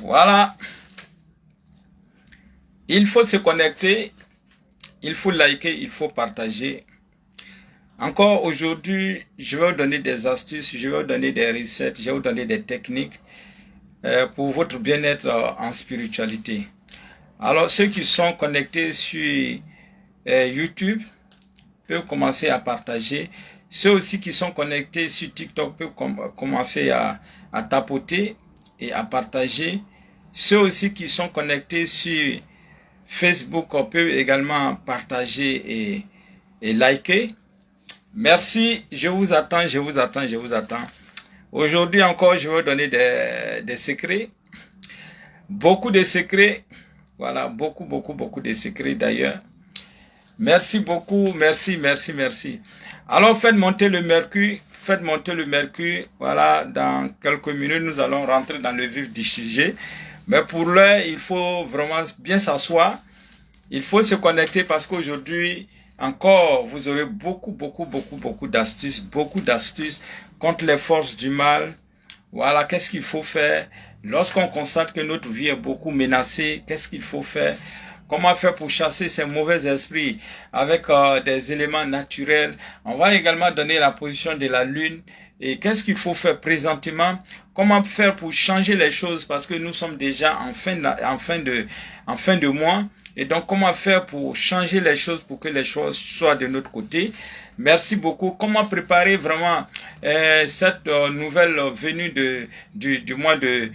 Voilà. Il faut se connecter, il faut liker, il faut partager. Encore aujourd'hui, je vais vous donner des astuces, je vais vous donner des recettes, je vais vous donner des techniques pour votre bien-être en spiritualité. Alors, ceux qui sont connectés sur YouTube peuvent commencer à partager. Ceux aussi qui sont connectés sur TikTok peuvent commencer à tapoter et à partager. Ceux aussi qui sont connectés sur Facebook peuvent également partager et liker. Merci, je vous attends, je vous attends, je vous attends. Aujourd'hui encore, je vais vous donner des secrets. Beaucoup de secrets. Voilà, beaucoup de secrets d'ailleurs. Merci beaucoup, merci. Alors faites monter le mercure, Voilà, dans quelques minutes, nous allons rentrer dans le vif du sujet. Mais pour l'heure, il faut vraiment bien s'asseoir. Il faut se connecter parce qu'aujourd'hui, encore, vous aurez beaucoup d'astuces, contre les forces du mal. Voilà, qu'est-ce qu'il faut faire lorsqu'on constate que notre vie est beaucoup menacée? Qu'est-ce qu'il faut faire? Comment faire pour chasser ces mauvais esprits avec des éléments naturels? On va également donner la position de la lune. Et qu'est-ce qu'il faut faire présentement? Comment faire pour changer les choses? Parce que nous sommes déjà en fin de mois. Et donc, comment faire pour changer les choses, pour que les choses soient de notre côté? Merci beaucoup. Comment préparer vraiment cette nouvelle venue du mois de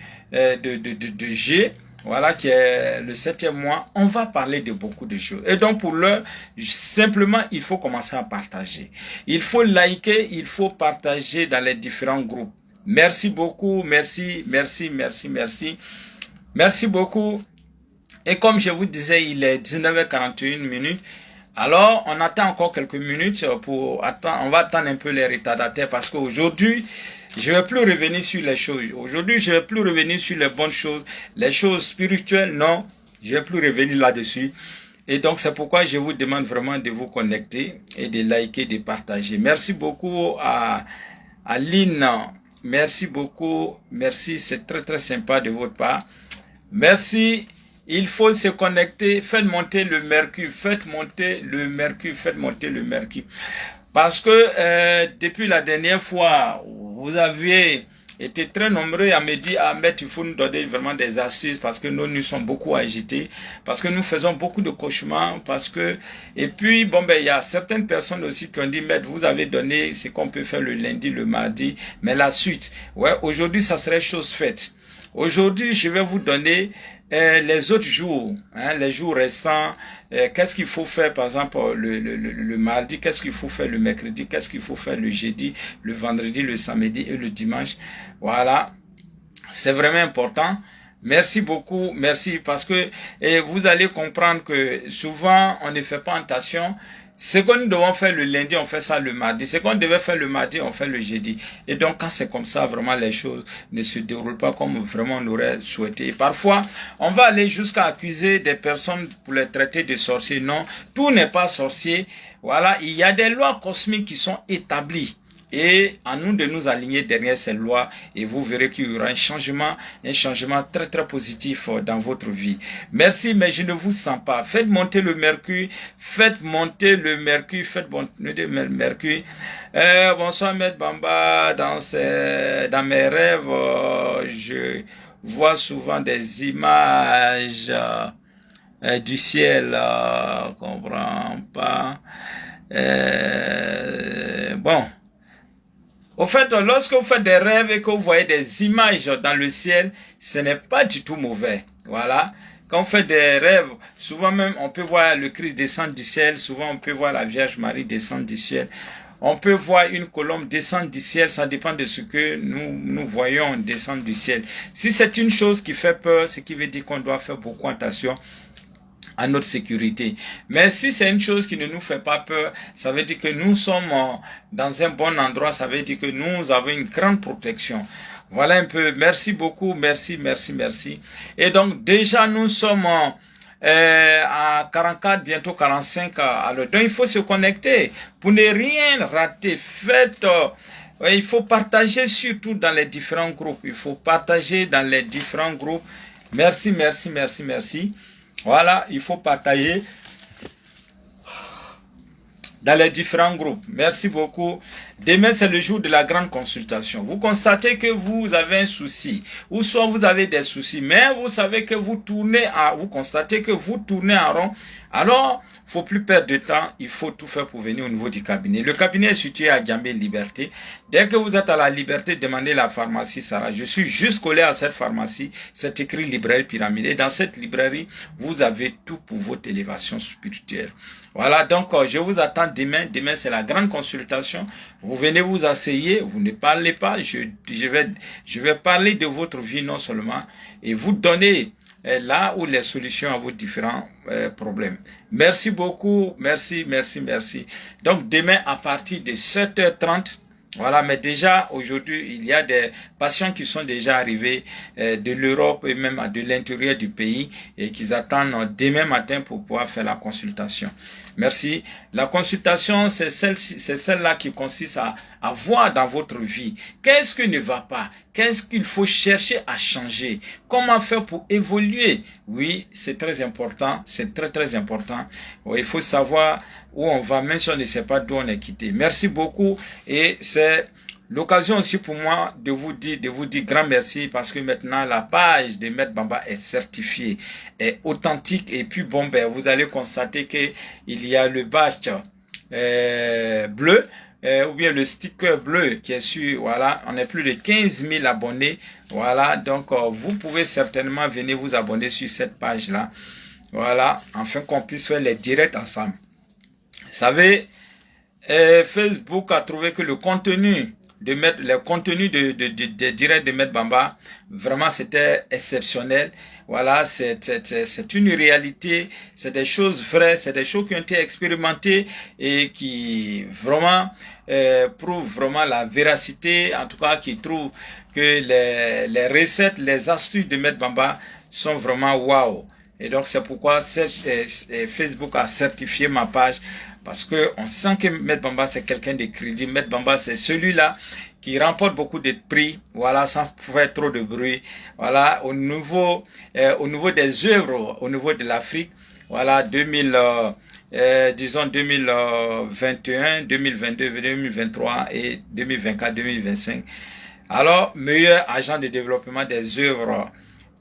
G? Voilà, qui est le 7e mois. On va parler de beaucoup de choses. Et donc, pour l'heure, simplement, il faut commencer à partager. Il faut liker, il faut partager dans les différents groupes. Merci beaucoup, merci. Merci beaucoup. Et comme je vous disais, il est 19h41 minutes. Alors, on attend encore quelques minutes pour attendre. On va attendre un peu les retardataires parce qu'aujourd'hui, je vais plus revenir sur les choses. Aujourd'hui, je vais plus revenir sur les bonnes choses. Les choses spirituelles, non. Je vais plus revenir là-dessus. Et donc, c'est pourquoi je vous demande vraiment de vous connecter et de liker, de partager. Merci beaucoup à Lynn. Merci beaucoup. Merci, c'est très sympa de votre part. Merci. Il faut se connecter. Faites monter le mercure. Parce que depuis la dernière fois, vous aviez été très nombreux à me dire, ah, mais il faut nous donner vraiment des astuces parce que nos nuits sont beaucoup agitées, parce que nous faisons beaucoup de cauchemars, et puis, bon, ben, il y a certaines personnes aussi qui ont dit, mais vous avez donné ce qu'on peut faire le lundi, le mardi, mais la suite, ouais, aujourd'hui, ça serait chose faite. Aujourd'hui, je vais vous donner les autres jours, les jours restants, qu'est-ce qu'il faut faire par exemple le mardi, qu'est-ce qu'il faut faire le mercredi, qu'est-ce qu'il faut faire le jeudi, le vendredi, le samedi et le dimanche. Voilà, c'est vraiment important. Merci beaucoup, merci parce que vous allez comprendre que souvent on ne fait pas attention. Ce que nous devons faire le lundi, on fait ça le mardi. Ce qu'on devait faire le mardi, on fait le jeudi. Et donc, quand c'est comme ça, vraiment, les choses ne se déroulent pas comme vraiment on aurait souhaité. Et parfois, on va aller jusqu'à accuser des personnes pour les traiter de sorciers. Non, tout n'est pas sorcier. Voilà, il y a des lois cosmiques qui sont établies. Et à nous de nous aligner derrière ces lois et vous verrez qu'il y aura un changement très positif dans votre vie. Merci, mais je ne vous sens pas. Faites monter le mercure, bonsoir Maître Bamba, dans mes rêves, je vois souvent des images du ciel, comprends pas. Bon. Au fait, lorsque vous faites des rêves et que vous voyez des images dans le ciel, ce n'est pas du tout mauvais. Voilà. Quand on fait des rêves, souvent même, on peut voir le Christ descendre du ciel. Souvent, on peut voir la Vierge Marie descendre du ciel. On peut voir une colombe descendre du ciel. Ça dépend de ce que nous voyons descendre du ciel. Si c'est une chose qui fait peur, ce qui veut dire qu'on doit faire beaucoup attention à notre sécurité. Mais si c'est une chose qui ne nous fait pas peur, ça veut dire que nous sommes dans un bon endroit, ça veut dire que nous avons une grande protection. Voilà un peu. Merci beaucoup, merci. Et donc déjà nous sommes à 44, bientôt 45 à l'heure. Donc il faut se connecter pour ne rien rater. Faites il faut partager surtout dans les différents groupes. Merci, merci, merci, merci. Voilà, il faut partager dans les différents groupes. Merci beaucoup. Demain, c'est le jour de la grande consultation. Vous constatez que vous avez un souci, ou soit vous avez des soucis, mais vous savez que vous constatez que vous tournez en rond. Alors, faut plus perdre de temps, il faut tout faire pour venir au niveau du cabinet. Le cabinet est situé à Gambé Liberté. Dès que vous êtes à la Liberté, demandez la pharmacie Sarah. Je suis juste collé à cette pharmacie. C'est écrit librairie pyramide. Et dans cette librairie, vous avez tout pour votre élévation spirituelle. Voilà, donc je vous attends demain. Demain, c'est la grande consultation. Vous venez vous asseoir, vous ne parlez pas. Je vais parler de votre vie non seulement et vous donner là où les solutions à vos différents problèmes. Merci beaucoup, merci, merci, merci. Donc demain à partir de 7h30, voilà, mais déjà aujourd'hui il y a des patients qui sont déjà arrivés de l'Europe et même de l'intérieur du pays et qui attendent demain matin pour pouvoir faire la consultation. Merci. La consultation, c'est celle-là qui consiste à voir dans votre vie. Qu'est-ce qui ne va pas? Qu'est-ce qu'il faut chercher à changer? Comment faire pour évoluer? Oui, c'est très important. C'est très, très important. Oui, il faut savoir où on va, même si on ne sait pas d'où on est quitté. Merci beaucoup. Et c'est l'occasion aussi pour moi de vous dire grand merci parce que maintenant la page de Maître Bamba est certifiée, est authentique et puis bon ben vous allez constater que il y a le badge bleu ou bien le sticker bleu qui est sur, voilà, on est plus de 15 000 abonnés, voilà, donc vous pouvez certainement venir vous abonner sur cette page là, voilà, afin qu'on puisse faire les directs ensemble. Vous savez, Facebook a trouvé que le contenu des directs de Maître Bamba, vraiment c'était exceptionnel. Voilà, c'est une réalité, c'est des choses vraies, c'est des choses qui ont été expérimentées et qui vraiment prouvent vraiment la véracité, en tout cas qui trouvent que les recettes, les astuces de Maître Bamba sont vraiment waouh. Et donc c'est pourquoi Facebook a certifié ma page. Parce que on sent que Maître Bamba c'est quelqu'un de crédit. Maître Bamba c'est celui-là qui remporte beaucoup de prix, voilà, sans faire trop de bruit. Voilà, au niveau des œuvres, au niveau de l'Afrique, voilà, disons 2021, 2022, 2023 et 2024, 2025. Alors, meilleur agent de développement des œuvres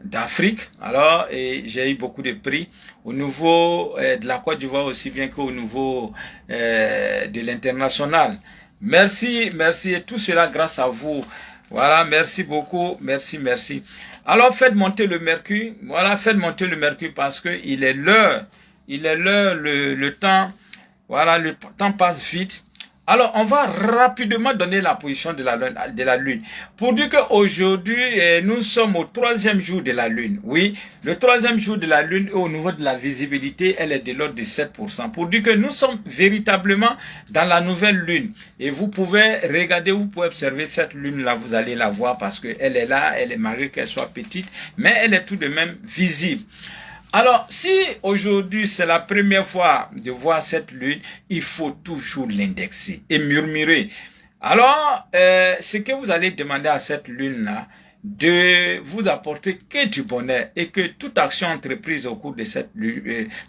d'Afrique. Alors, et j'ai eu beaucoup de prix au niveau de la Côte d'Ivoire aussi bien qu'au niveau de l'international. Merci, merci, et tout cela grâce à vous. Voilà, merci beaucoup, merci, merci. Alors, faites monter le mercure. Voilà, faites monter le mercure parce que il est l'heure, le temps, voilà, le temps passe vite. Alors, on va rapidement donner la position de la Lune. Pour dire qu'aujourd'hui, nous sommes au 3e jour de la Lune. Oui, le 3e jour de la Lune, au niveau de la visibilité, elle est de l'ordre de 7%. Pour dire que nous sommes véritablement dans la nouvelle Lune. Et vous pouvez regarder, vous pouvez observer cette Lune-là, vous allez la voir parce qu'elle est là, elle est malgré qu'elle soit petite, mais elle est tout de même visible. Alors, si aujourd'hui c'est la première fois de voir cette lune, il faut toujours l'indexer et murmurer. Alors, ce que vous allez demander à cette lune-là, de vous apporter que du bonheur et que toute action entreprise au cours de cette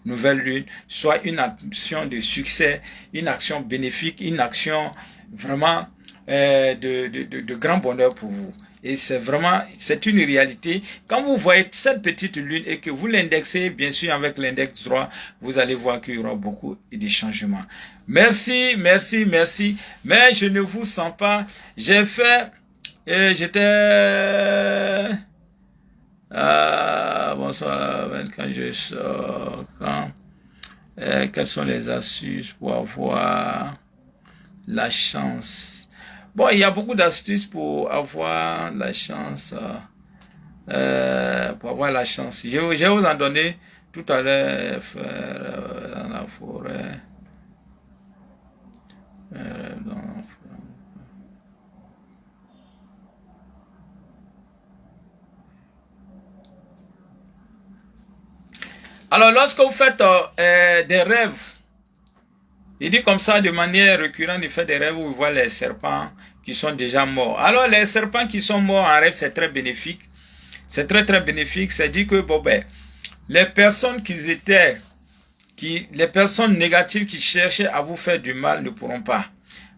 nouvelle lune soit une action de succès, une action bénéfique, une action vraiment de grand bonheur pour vous. Et c'est vraiment, c'est une réalité. Quand vous voyez cette petite lune et que vous l'indexez, bien sûr, avec l'index droit, vous allez voir qu'il y aura beaucoup de changements. Merci, merci, merci. Mais je ne vous sens pas. J'ai fait, j'étais, bonsoir, quand je sors, quelles sont les astuces pour avoir la chance? Bon, il y a beaucoup d'astuces pour avoir la chance. Je vais vous en donner tout à l'heure. Dans la forêt. Alors, lorsque vous faites des rêves, il dit comme ça, de manière récurrente, il fait des rêves où il voit les serpents qui sont déjà morts. Alors, les serpents qui sont morts en rêve, c'est très bénéfique. C'est très très bénéfique. C'est dit que bon ben, les personnes les personnes négatives qui cherchaient à vous faire du mal ne pourront pas.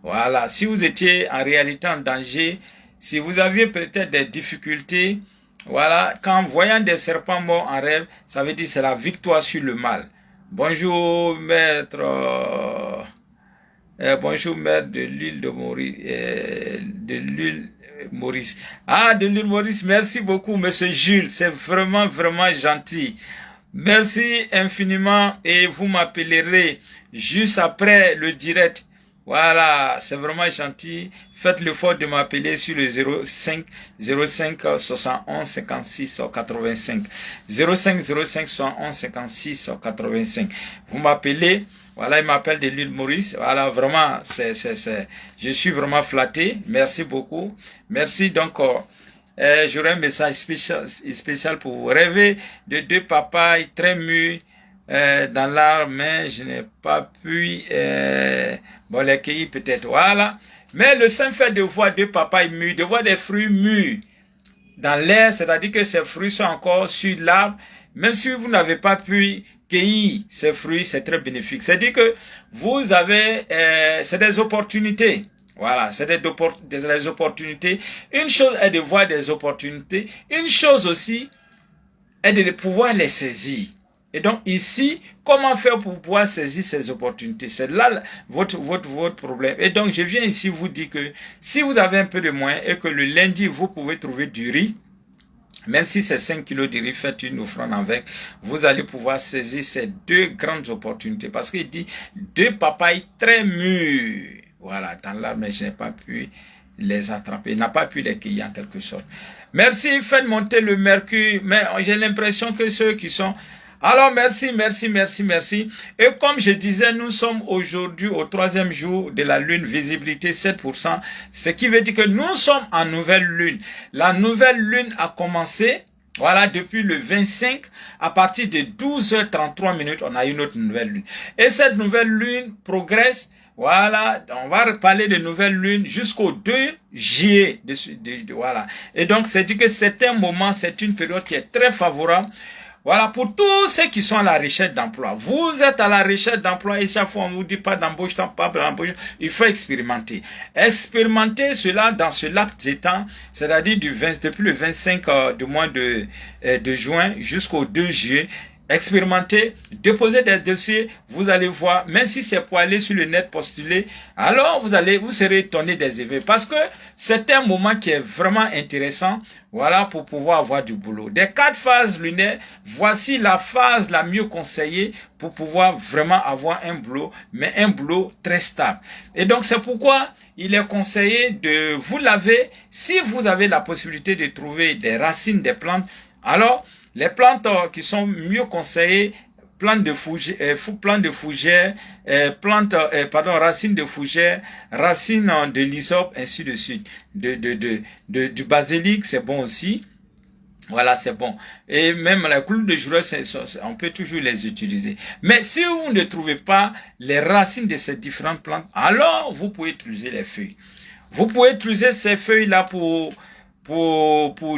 Voilà. Si vous étiez en réalité en danger, si vous aviez peut-être des difficultés, voilà, qu'en voyant des serpents morts en rêve, ça veut dire c'est la victoire sur le mal. Bonjour maître, bonjour maître de l'île de Maurice, de l'île Maurice. Ah, de l'île Maurice, merci beaucoup monsieur Jules, c'est vraiment vraiment gentil. Merci infiniment et vous m'appellerez juste après le direct. Voilà, c'est vraiment gentil. Faites l'effort de m'appeler sur le 05 71 56 85. 05 71 56 85. Vous m'appelez. Voilà, il m'appelle de l'île Maurice. Voilà, vraiment, je suis vraiment flatté. Merci beaucoup. Merci donc. J'aurai un message spécial pour vous. Rêver de deux papayes très mûres dans l'arbre, mais je n'ai pas pu les cueillir peut-être. Voilà. Mais le simple fait de voir deux papayes mûres, de voir des fruits mûrs dans l'air, c'est-à-dire que ces fruits sont encore sur l'arbre, même si vous n'avez pas pu cueillir ces fruits, c'est très bénéfique. C'est-à-dire que vous avez, c'est des opportunités. Voilà, c'est des opportunités. Une chose est de voir des opportunités. Une chose aussi est de pouvoir les saisir. Et donc ici, comment faire pour pouvoir saisir ces opportunités? C'est là votre problème. Et donc je viens ici vous dire que si vous avez un peu de moyens et que le lundi, vous pouvez trouver du riz, même si c'est 5 kilos de riz, faites une offrande avec, vous allez pouvoir saisir ces deux grandes opportunités. Parce qu'il dit deux papayes très mûres. Voilà, dans l'arbre, mais je n'ai pas pu les attraper, n'a pas pu les cueillir en quelque sorte. Merci, faites monter le mercure, mais j'ai l'impression que ceux qui sont... Alors, merci. Et comme je disais, nous sommes aujourd'hui au 3e jour de la lune, visibilité 7%, ce qui veut dire que nous sommes en nouvelle lune. La nouvelle lune a commencé, voilà, depuis le 25, à partir de 12h33 minutes, on a une autre nouvelle lune. Et cette nouvelle lune progresse. Voilà, on va parler de nouvelle lune jusqu'au 2 juillet. Voilà. Et donc, c'est dit que c'est un moment, c'est une période qui est très favorable. Voilà, pour tous ceux qui sont à la recherche d'emploi. Vous êtes à la recherche d'emploi et chaque fois on vous dit pas d'embauche, pas d'embauche. Il faut expérimenter. Expérimenter cela dans ce laps de temps, c'est-à-dire depuis le 25 du mois de juin jusqu'au 2 juillet. Expérimenter, déposer des dossiers, vous allez voir, même si c'est pour aller sur le net postuler, alors vous serez étonné des effets. Parce que c'est un moment qui est vraiment intéressant, voilà, pour pouvoir avoir du boulot. Des 4 phases lunaires, voici la phase la mieux conseillée pour pouvoir vraiment avoir un boulot, mais un boulot très stable. Et donc c'est pourquoi il est conseillé de vous laver si vous avez la possibilité de trouver des racines des plantes. Alors, les plantes qui sont mieux conseillées, racines de fougère, racines de l'hysope, ainsi de suite. Du basilic, c'est bon aussi. Voilà, c'est bon. Et même la couleur de joureux, on peut toujours les utiliser. Mais si vous ne trouvez pas les racines de ces différentes plantes, alors vous pouvez utiliser les feuilles. Vous pouvez utiliser ces feuilles-là pour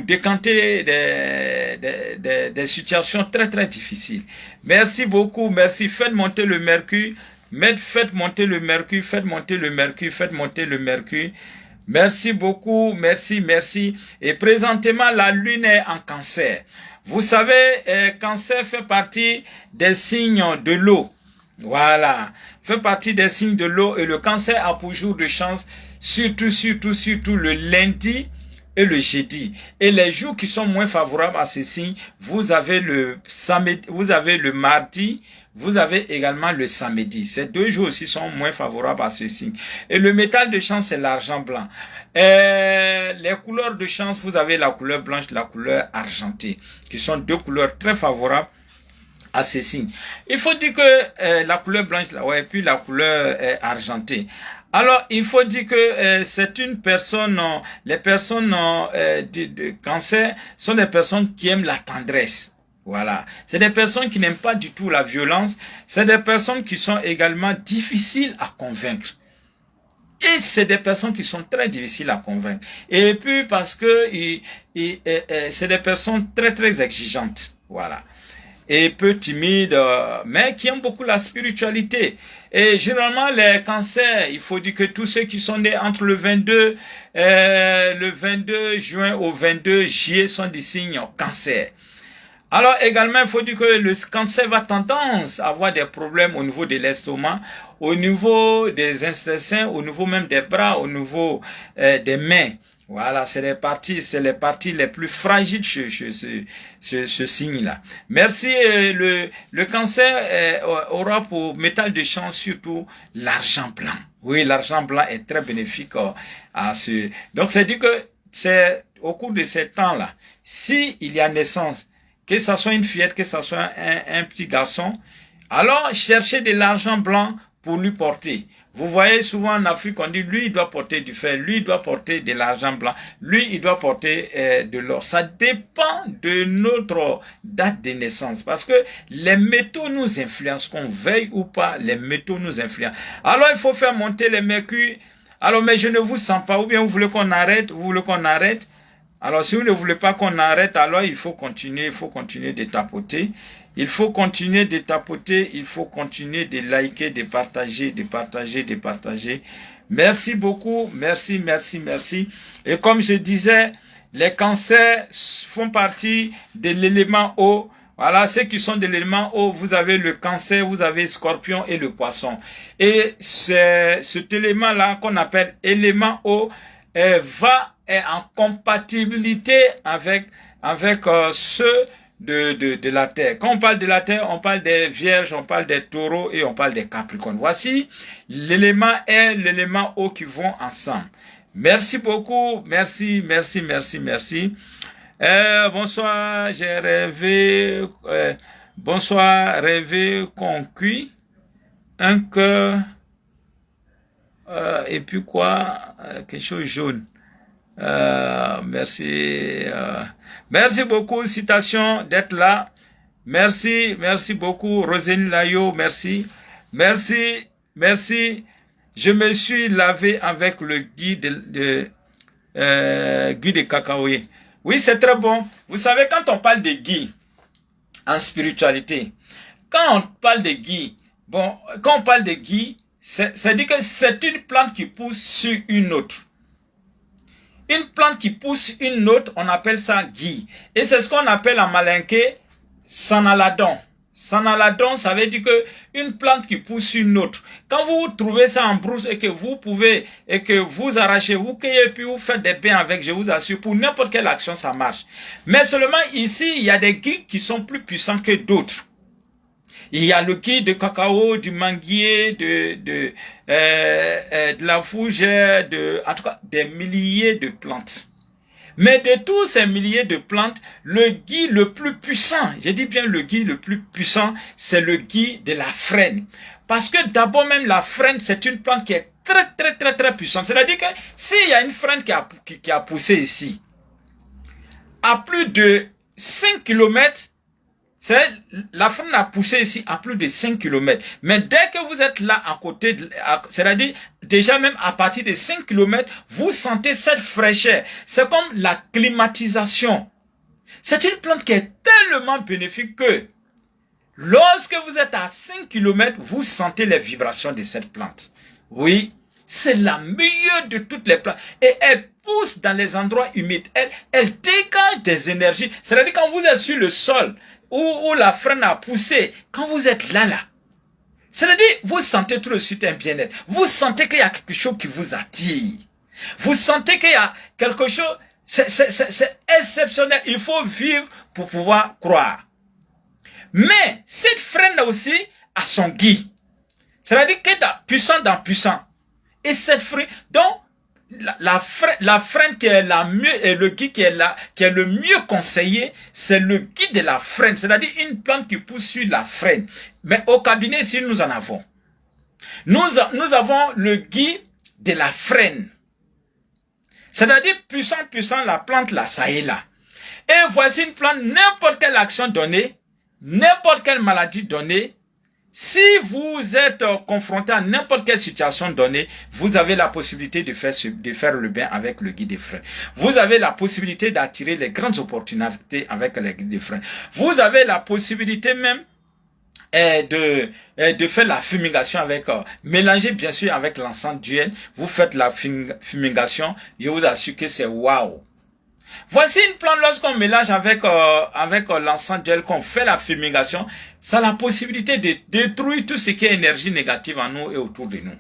décanter des situations très très difficiles. Merci beaucoup, merci. Faites monter le mercure, faites monter le mercure. Merci beaucoup, merci. Et présentement, la lune est en cancer. Vous savez, cancer fait partie des signes de l'eau. Voilà, fait partie des signes de l'eau et le cancer a pour jour de chance, surtout le lundi et le jeudi. Et les jours qui sont moins favorables à ces signes, vous avez le samedi, vous avez le mardi, vous avez également le samedi. Ces 2 jours aussi sont moins favorables à ces signes. Et le métal de chance, c'est l'argent blanc. Les couleurs de chance, vous avez la couleur blanche, la couleur argentée, qui sont 2 couleurs très favorables à ces signes. Il faut dire que la couleur blanche, ouais, puis la couleur argentée. Alors, il faut dire que c'est une personne, les personnes de cancer sont des personnes qui aiment la tendresse. Voilà. C'est des personnes qui n'aiment pas du tout la violence. C'est des personnes qui sont également difficiles à convaincre. Et c'est des personnes qui sont très difficiles à convaincre. Et puis parce que c'est des personnes très très exigeantes. Voilà. Et peu timides, mais qui aiment beaucoup la spiritualité. Et généralement, les cancers, il faut dire que tous ceux qui sont nés entre le 22 juin au 22 juillet sont des signes cancer. Alors également, il faut dire que le cancer va tendance à avoir des problèmes au niveau de l'estomac, au niveau des intestins, au niveau même des bras, au niveau des mains. Voilà, c'est les parties les plus fragiles chez ce signe-là. Merci. Le cancer aura pour métal de chance surtout l'argent blanc. Oui, l'argent blanc est très bénéfique à ce. Donc, c'est dit que c'est au cours de ces temps-là, si il y a naissance, que ça soit une fillette, que ça soit un petit garçon, alors cherchez de l'argent blanc pour lui porter. Vous voyez souvent en Afrique, on dit, lui, il doit porter du fer, lui, il doit porter de l'argent blanc, lui, il doit porter de l'or. Ça dépend de notre date de naissance, parce que les métaux nous influencent, qu'on veuille ou pas, les métaux nous influencent. Alors, il faut faire monter les mercures. Alors, mais je ne vous sens pas, ou bien vous voulez qu'on arrête, vous voulez qu'on arrête. Alors, si vous ne voulez pas qu'on arrête, alors il faut continuer de tapoter. Il faut continuer de tapoter, il faut continuer de liker, de partager. Merci beaucoup, merci. Et comme je disais, les cancers font partie de l'élément eau. Voilà, ceux qui sont de l'élément eau, vous avez le cancer, vous avez scorpion et le poisson. Et c'est cet élément-là qu'on appelle élément eau est en compatibilité avec ceux de la terre. Quand on parle de la terre, on parle des vierges, on parle des taureaux et on parle des capricornes. Voici l'élément est l'élément eau qui vont ensemble. Merci beaucoup, merci. Bonsoir, j'ai rêvé, bonsoir, rêvé qu'on cuit un cœur. Et puis quoi, quelque chose jaune. Merci beaucoup, citation d'être là. Merci beaucoup, Roselyne Layo, merci. Je me suis lavé avec le gui de cacaoyer. Oui, c'est très bon. Vous savez, quand on parle de gui en spiritualité, quand on parle de gui, c'est-à-dire que c'est une plante qui pousse sur une autre. Une plante qui pousse une autre, on appelle ça gui. Et c'est ce qu'on appelle en malinké sanaladon. Sanaladon, ça veut dire que une plante qui pousse sur une autre. Quand vous trouvez ça en brousse et que vous arrachez, vous cueillez puis vous faites des bains avec, je vous assure, pour n'importe quelle action, ça marche. Mais seulement ici, il y a des gui qui sont plus puissants que d'autres. Il y a le gui de cacao, du manguier, de la fougère, en tout cas, des milliers de plantes. Mais de tous ces milliers de plantes, le gui le plus puissant, je dis bien le gui le plus puissant, c'est le gui de la frêne. Parce que d'abord même la frêne, c'est une plante qui est très puissante. C'est-à-dire que s'il y a une frêne qui a poussé ici, à plus de 5 km, la frêne a poussé ici à plus de 5 km. Mais dès que vous êtes là à côté, c'est-à-dire déjà même à partir de 5 km, vous sentez cette fraîcheur. C'est comme la climatisation. C'est une plante qui est tellement bénéfique que lorsque vous êtes à 5 km, vous sentez les vibrations de cette plante. Oui, c'est la meilleure de toutes les plantes. Et elle pousse dans les endroits humides. Elle dégage des énergies. C'est-à-dire quand vous êtes sur le sol, où la frêne a poussé, quand vous êtes là, c'est-à-dire, vous sentez tout de suite un bien-être. Vous sentez qu'il y a quelque chose qui vous attire. Vous sentez qu'il y a quelque chose, c'est exceptionnel. Il faut vivre pour pouvoir croire. Mais, cette frêne-là aussi a son gui. C'est-à-dire qu'elle est puissant dans puissant. Et cette frêne, donc, la frêne qui est la mieux et le gui qui est le mieux conseillé, c'est le gui de la frêne, c'est-à-dire une plante qui pousse sur la frêne. Mais au cabinet ici, nous en avons. Nous avons le gui de la frêne. C'est-à-dire puissant, la plante là, ça est là. Et voici une plante, n'importe quelle action donnée, n'importe quelle maladie donnée, Si vous êtes confronté à n'importe quelle situation donnée, vous avez la possibilité de faire le bien avec le guide des freins. Vous avez la possibilité d'attirer les opportunités avec le guide des freins. Vous avez la possibilité même de faire la fumigation avec, mélanger bien sûr avec l'encens d'huile. Vous faites la fumigation, je vous assure que c'est waouh. Voici une plante lorsqu'on mélange avec l'encens d'huile, qu'on fait la fumigation, ça a la possibilité de détruire tout ce qui est énergie négative en nous et autour de nous.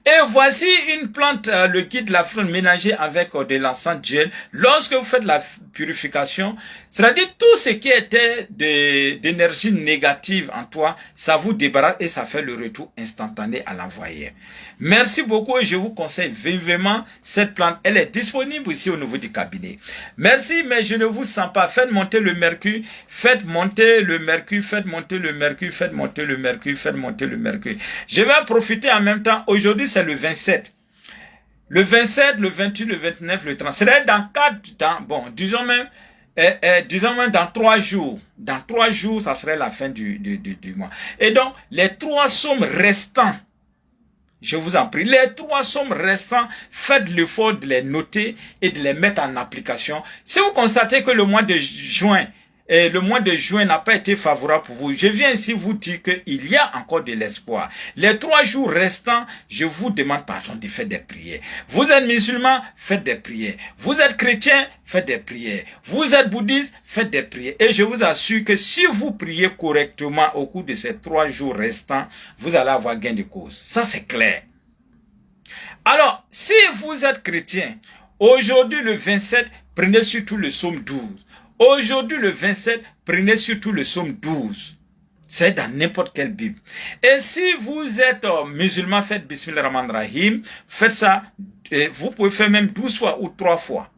Et voici une plante, le guide de la fleur mélangé avec de l'encens d'huile. Lorsque vous faites la purification, c'est-à-dire tout ce qui était d'énergie négative en toi, ça vous débarrasse et ça fait le retour instantané à l'envoyeur. Merci beaucoup et je vous conseille vivement cette plante. Elle est disponible ici au niveau du cabinet. Merci, mais je ne vous sens pas. Faites monter le mercure, faites monter le mercure, faites monter le mercure, faites monter le mercure, faites monter le mercure. Je vais profiter en même temps. Aujourd'hui, c'est le 27. Le 27, le 28, le 29, le 30. C'est dans 4, bon, disons même dans 3 jours. Dans 3 jours, ça serait la fin du mois. Et donc, les 3 sommes restants, je vous en prie, les 3 sommes restants, faites l'effort de les noter et de les mettre en application. Si vous constatez que le mois de juin n'a pas été favorable pour vous, je viens ici vous dire qu'il y a encore de l'espoir. Les 3 jours restants, je vous demande pardon de faire des prières. Vous êtes musulman, faites des prières. Vous êtes chrétien, faites des prières. Vous êtes bouddhiste, faites des prières. Et je vous assure que si vous priez correctement au cours de ces 3 jours restants, vous allez avoir gain de cause. Ça, c'est clair. Alors, si vous êtes chrétien, aujourd'hui le 27, prenez surtout le psaume 12. Aujourd'hui, le 27, prenez surtout le psaume 12. C'est dans n'importe quelle Bible. Et si vous êtes musulman, faites Bismillah Rahman Rahim. Faites ça. Vous pouvez faire même 12 fois ou 3 fois.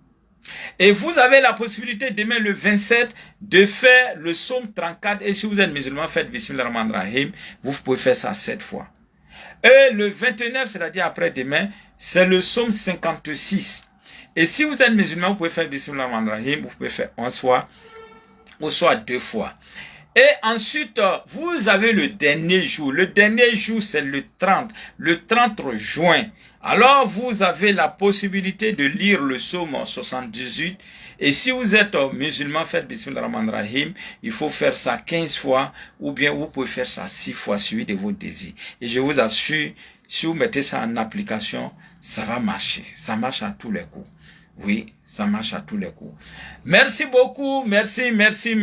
Et vous avez la possibilité demain, le 27, de faire le psaume 34. Et si vous êtes musulman, faites Bismillah Rahman Rahim. Vous pouvez faire ça 7 fois. Et le 29, c'est-à-dire après-demain, c'est le psaume 56. Et si vous êtes musulman, vous pouvez faire Bismillah Rahman Rahim, vous pouvez faire 1 fois, ou soit 2 fois. Et ensuite, vous avez le dernier jour. Le dernier jour, c'est le 30 juin. Alors, vous avez la possibilité de lire le psaume 78. Et si vous êtes musulman, faites Bismillah Rahman Rahim. Il faut faire ça 15 fois, ou bien vous pouvez faire ça 6 fois, suivi de vos désirs. Et je vous assure, si vous mettez ça en application, ça va marcher. Ça marche à tous les coups. Oui, ça marche à tous les coups. Merci beaucoup. Merci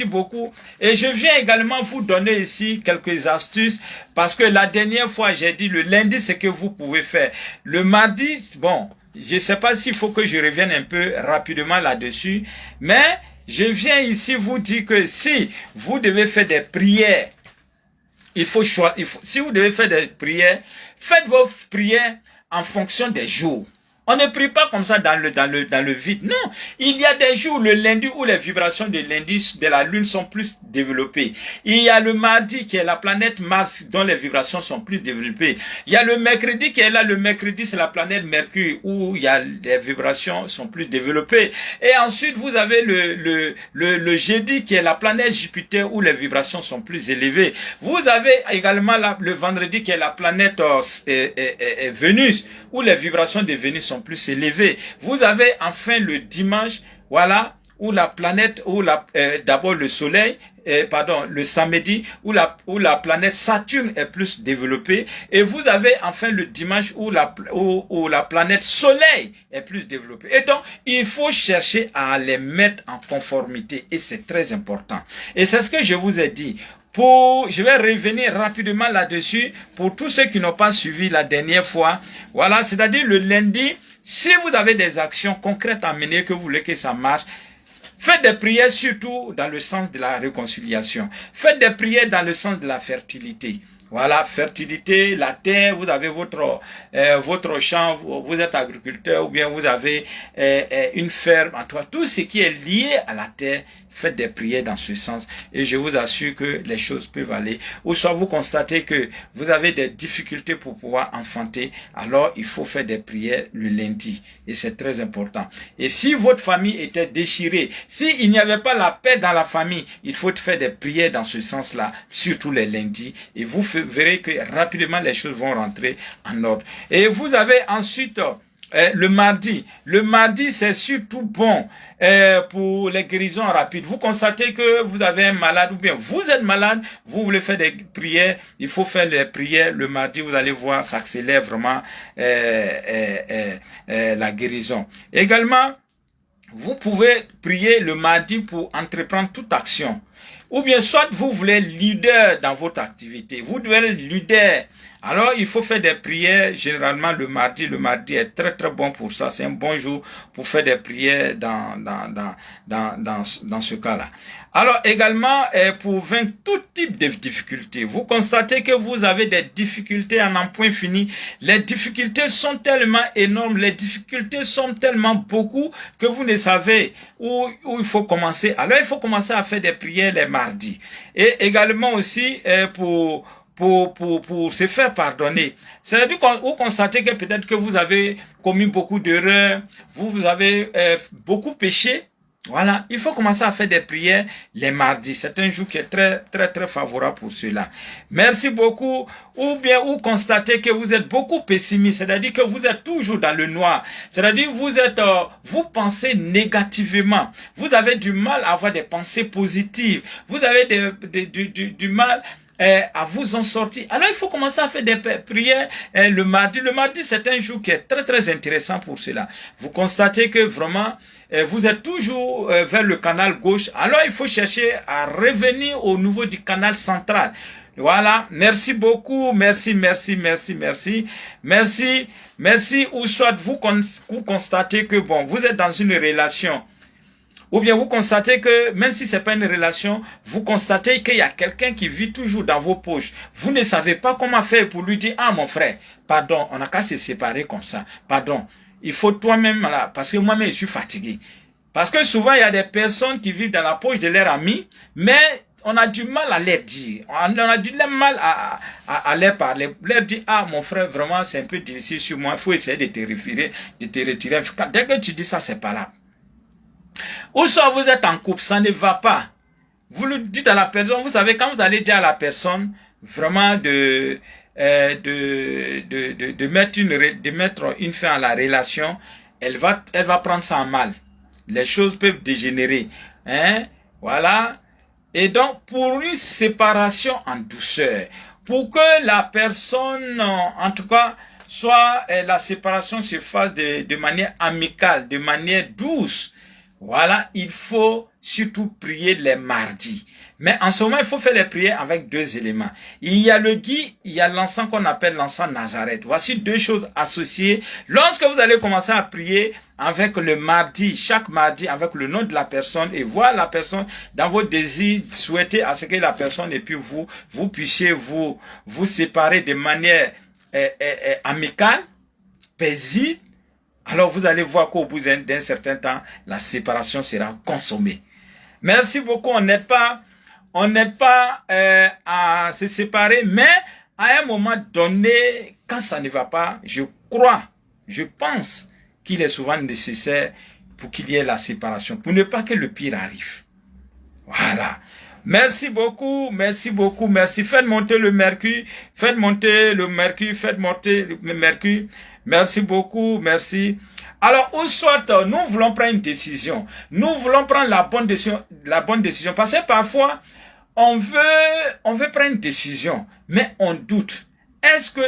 beaucoup. Et je viens également vous donner ici quelques astuces parce que la dernière fois, j'ai dit le lundi, c'est que vous pouvez faire. Le mardi, bon, je ne sais pas s'il faut que je revienne un peu rapidement là-dessus, mais je viens ici vous dire que si vous devez faire des prières, si vous devez faire des prières, faites vos prières en fonction des jours. On ne prie pas comme ça dans le vide. Non, il y a des jours, le lundi, où les vibrations de lundi de la lune sont plus développées. Il y a le mardi qui est la planète Mars dont les vibrations sont plus développées. Il y a le mercredi qui est là. Le mercredi, c'est la planète Mercure où il y a les vibrations sont plus développées. Et ensuite, vous avez le jeudi qui est la planète Jupiter où les vibrations sont plus élevées. Vous avez également le vendredi qui est la planète Vénus où les vibrations de Vénus sont plus élevées. Vous avez enfin le dimanche, voilà, où la planète, d'abord le soleil, le samedi, où la planète Saturne est plus développée. Et vous avez enfin le dimanche où la planète soleil est plus développée. Et donc, il faut chercher à les mettre en conformité. Et c'est très important. Et c'est ce que je vous ai dit. Je vais revenir rapidement là-dessus pour tous ceux qui n'ont pas suivi la dernière fois. Voilà, c'est-à-dire le lundi, si vous avez des actions concrètes à mener, que vous voulez que ça marche, faites des prières surtout dans le sens de la réconciliation. Faites des prières dans le sens de la fertilité. Voilà, fertilité, la terre, vous avez votre champ, vous êtes agriculteur ou bien vous avez une ferme, en tout cas, tout ce qui est lié à la terre, faites des prières dans ce sens et je vous assure que les choses peuvent aller. Ou soit vous constatez que vous avez des difficultés pour pouvoir enfanter, alors il faut faire des prières le lundi et c'est très important. Et si votre famille était déchirée, s'il n'y avait pas la paix dans la famille, il faut faire des prières dans ce sens-là, surtout les lundis et vous verrez que rapidement les choses vont rentrer en ordre. Et vous avez ensuite le mardi. Le mardi, c'est surtout bon pour les guérisons rapides. Vous constatez que vous avez un malade ou bien vous êtes malade, vous voulez faire des prières, il faut faire les prières le mardi, vous allez voir, ça accélère vraiment la guérison. Également, vous pouvez prier le mardi pour entreprendre toute action. Ou bien soit vous voulez leader dans votre activité, vous devez être leader. Alors il faut faire des prières généralement le mardi. Le mardi est très très bon pour ça. C'est un bon jour pour faire des prières dans ce cas-là. Alors également pour vaincre tout type de difficultés. Vous constatez que vous avez des difficultés en un point fini. Les difficultés sont tellement énormes, les difficultés sont tellement beaucoup que vous ne savez où il faut commencer. Alors il faut commencer à faire des prières les mardis. Et également aussi pour se faire pardonner. C'est-à-dire que vous constatez que peut-être que vous avez commis beaucoup d'erreurs, vous avez beaucoup péché. Voilà, il faut commencer à faire des prières les mardis. C'est un jour qui est très, très, très favorable pour cela. Merci beaucoup. Ou bien, vous constatez que vous êtes beaucoup pessimiste, c'est-à-dire que vous êtes toujours dans le noir. C'est-à-dire vous pensez négativement. Vous avez du mal à avoir des pensées positives. Vous avez du mal à vous en sortir. Alors, il faut commencer à faire des prières le mardi. Le mardi, c'est un jour qui est très, très intéressant pour cela. Vous constatez que vraiment, vous êtes toujours vers le canal gauche. Alors, il faut chercher à revenir au niveau du canal central. Voilà. Merci beaucoup. Merci, merci, merci, merci. Merci, merci. Ou soit vous constatez que, bon, vous êtes dans une relation. Ou bien vous constatez que, même si c'est pas une relation, vous constatez qu'il y a quelqu'un qui vit toujours dans vos poches. Vous ne savez pas comment faire pour lui dire, ah mon frère, pardon, on n'a qu'à se séparer comme ça. Pardon, il faut toi-même, là, parce que moi-même je suis fatigué. Parce que souvent il y a des personnes qui vivent dans la poche de leur ami, mais on a du mal à leur dire. On a du mal à leur parler. Leur dire, ah mon frère, vraiment c'est un peu difficile sur moi, il faut essayer de te retirer. Dès que tu dis ça, c'est pas là. Ou soit vous êtes en couple, ça ne va pas. Vous le dites à la personne, vous savez, quand vous allez dire à la personne, vraiment de mettre une fin à la relation, elle va prendre ça en mal. Les choses peuvent dégénérer. Hein? Voilà. Et donc, pour une séparation en douceur, pour que la personne, en tout cas, soit la séparation se fasse de manière amicale, de manière douce, voilà, il faut surtout prier les mardis. Mais en ce moment, il faut faire les prières avec deux éléments. Il y a le gui, il y a l'encens qu'on appelle l'encens Nazareth. Voici deux choses associées. Lorsque vous allez commencer à prier avec le mardi, chaque mardi, avec le nom de la personne et voir la personne dans vos désirs, souhaiter à ce que la personne et puis vous puissiez vous séparer de manière amicale, paisible. Alors vous allez voir qu'au bout d'un certain temps, la séparation sera consommée. Merci beaucoup. On n'aide pas à se séparer, mais à un moment donné, quand ça ne va pas, je pense qu'il est souvent nécessaire pour qu'il y ait la séparation, pour ne pas que le pire arrive. Voilà. Merci beaucoup, merci beaucoup, merci. Faites monter le mercure, faites monter le mercure, faites monter le mercure. Merci beaucoup, merci. Alors, ou soit nous voulons prendre une décision, nous voulons prendre la bonne décision, parce que parfois on veut prendre une décision, mais on doute. Est-ce que,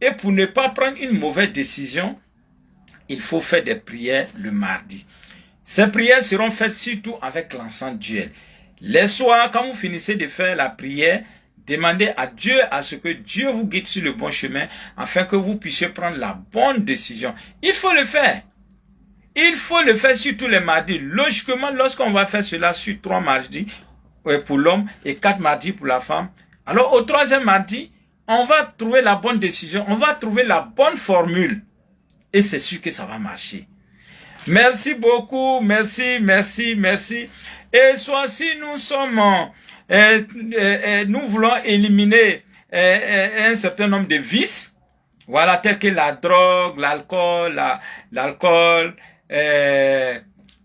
et pour ne pas prendre une mauvaise décision, il faut faire des prières le mardi. Ces prières seront faites surtout avec l'encens d'huile. Les soirs, quand vous finissez de faire la prière, demandez à Dieu à ce que Dieu vous guide sur le bon chemin afin que vous puissiez prendre la bonne décision. Il faut le faire. Il faut le faire sur tous les mardis. Logiquement, lorsqu'on va faire cela sur 3 mardis, pour l'homme et 4 mardis pour la femme. Alors au 3e mardi, on va trouver la bonne décision, on va trouver la bonne formule. Et c'est sûr que ça va marcher. Merci beaucoup, merci, merci, merci. Et soit si nous sommes, nous voulons éliminer un certain nombre de vices, voilà, tels que la drogue, l'alcool,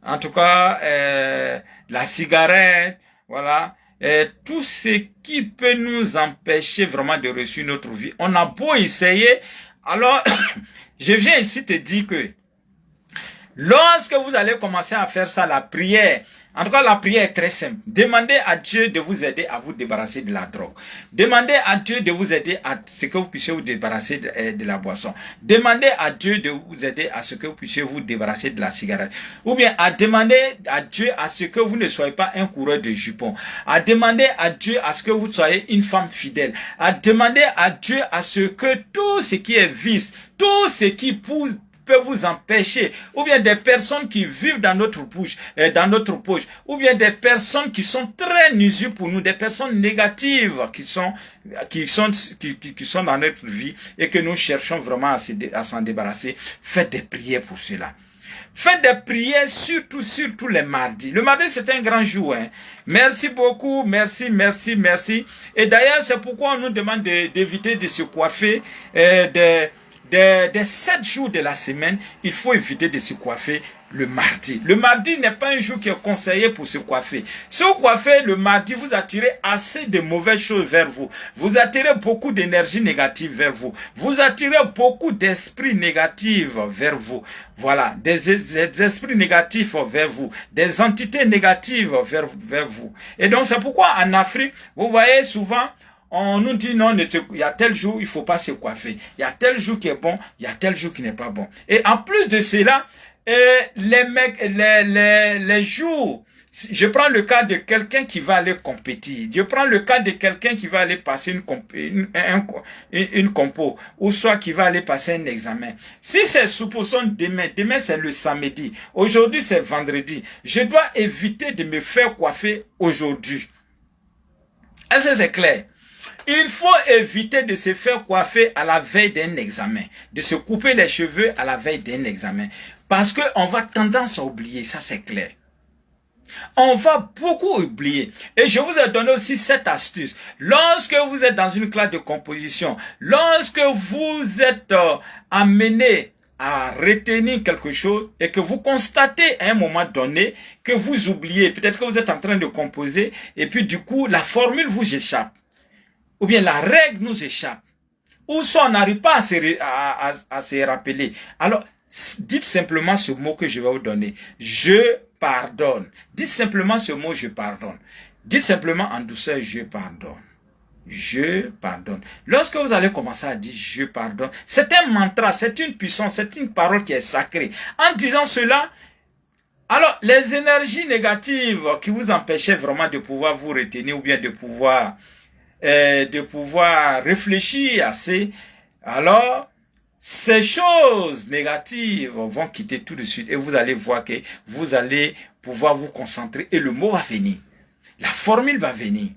en tout cas, la cigarette, voilà, tout ce qui peut nous empêcher vraiment de réussir notre vie. On a beau essayer, alors, je viens ici te dire que, lorsque vous allez commencer à faire ça, la prière, en tout cas la prière est très simple. Demandez à Dieu de vous aider à vous débarrasser de la drogue. Demandez à Dieu de vous aider à ce que vous puissiez vous débarrasser de la boisson. Demandez à Dieu de vous aider à ce que vous puissiez vous débarrasser de la cigarette. Ou bien à demander à Dieu à ce que vous ne soyez pas un coureur de jupons. À demander à Dieu à ce que vous soyez une femme fidèle. À demander à Dieu à ce que tout ce qui est vice, tout ce qui peut vous empêcher, ou bien des personnes qui vivent dans notre bouche, ou bien des personnes qui sont très nuisibles pour nous, des personnes négatives qui sont dans notre vie et que nous cherchons vraiment à s'en débarrasser. Faites des prières pour cela. Faites des prières surtout les mardis. Le mardi, c'est un grand jour. Hein. Merci beaucoup, merci, merci, merci. Et d'ailleurs, c'est pourquoi on nous demande d'éviter de se coiffer des 7 jours de la semaine, il faut éviter de se coiffer le mardi. Le mardi n'est pas un jour qui est conseillé pour se coiffer. Si vous coiffez le mardi, vous attirez assez de mauvaises choses vers vous. Vous attirez beaucoup d'énergie négative vers vous. Vous attirez beaucoup d'esprits négatifs vers vous. Voilà, des esprits négatifs vers vous. Des entités négatives vers vous. Et donc c'est pourquoi en Afrique, vous voyez souvent, on nous dit non, il y a tel jour, il faut pas se coiffer. Il y a tel jour qui est bon, il y a tel jour qui n'est pas bon. Et en plus de cela, les jours, je prends le cas de quelqu'un qui va aller compétir. Je prends le cas de quelqu'un qui va aller passer une compo, ou soit qui va aller passer un examen. Si c'est, supposons demain c'est le samedi, aujourd'hui c'est vendredi, je dois éviter de me faire coiffer aujourd'hui. Est-ce que c'est clair? Il faut éviter de se faire coiffer à la veille d'un examen, de se couper les cheveux à la veille d'un examen, parce qu'on va tendance à oublier, ça c'est clair. On va beaucoup oublier. Et je vous ai donné aussi cette astuce. Lorsque vous êtes dans une classe de composition, lorsque vous êtes amené à retenir quelque chose et que vous constatez à un moment donné que vous oubliez, peut-être que vous êtes en train de composer et puis du coup la formule vous échappe. Ou bien la règle nous échappe. Ou soit on n'arrive pas à se rappeler. Alors, dites simplement ce mot que je vais vous donner. Je pardonne. Dites simplement ce mot, je pardonne. Dites simplement en douceur, je pardonne. Je pardonne. Lorsque vous allez commencer à dire je pardonne, c'est un mantra, c'est une puissance, c'est une parole qui est sacrée. En disant cela, alors les énergies négatives qui vous empêchaient vraiment de pouvoir vous retenir ou bien de pouvoir réfléchir assez, alors ces choses négatives vont quitter tout de suite et vous allez voir que vous allez pouvoir vous concentrer et le mot va venir. La formule va venir.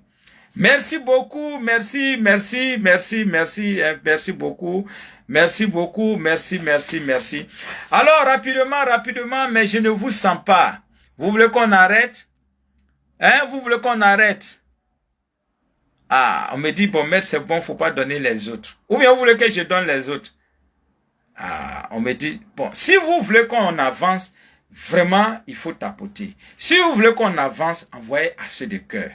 Merci beaucoup, merci, merci, merci, merci, merci beaucoup. Merci beaucoup, merci, merci, merci. Alors, rapidement, mais je ne vous sens pas. Vous voulez qu'on arrête? Hein, vous voulez qu'on arrête? Ah, on me dit, bon, maître, c'est bon, faut pas donner les autres. Ou bien vous voulez que je donne les autres? Ah, on me dit, bon, si vous voulez qu'on avance, vraiment, il faut tapoter. Si vous voulez qu'on avance, envoyez à ceux de cœur.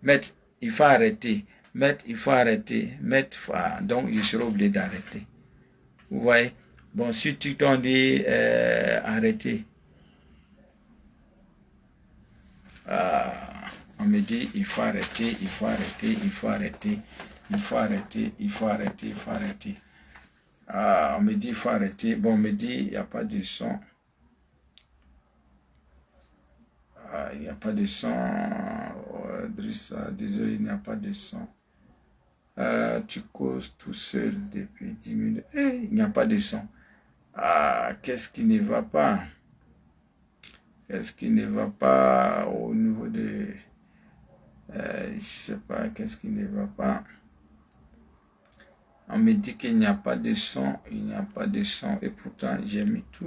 Maître, il faut arrêter. Maître, il faut arrêter. Maître, donc, je serai obligé d'arrêter. Vous voyez? Bon, si tu t'en dis, arrêter. On me dit, il faut arrêter, il faut arrêter, il faut arrêter, il faut arrêter, il faut arrêter, il faut arrêter. On me dit, il faut arrêter. Bon, on me dit, il n'y a pas de son. Il n'y a pas de son. Drissa, désolé, il n'y a pas de son. Tu causes tout seul depuis 10 minutes. Il n'y a pas de son. Qu'est-ce qui ne va pas? Qu'est-ce qui ne va pas au niveau de... Je sais pas, qu'est-ce qui ne va pas. On me dit qu'il n'y a pas de son, il n'y a pas de son. Et pourtant, j'ai mis tout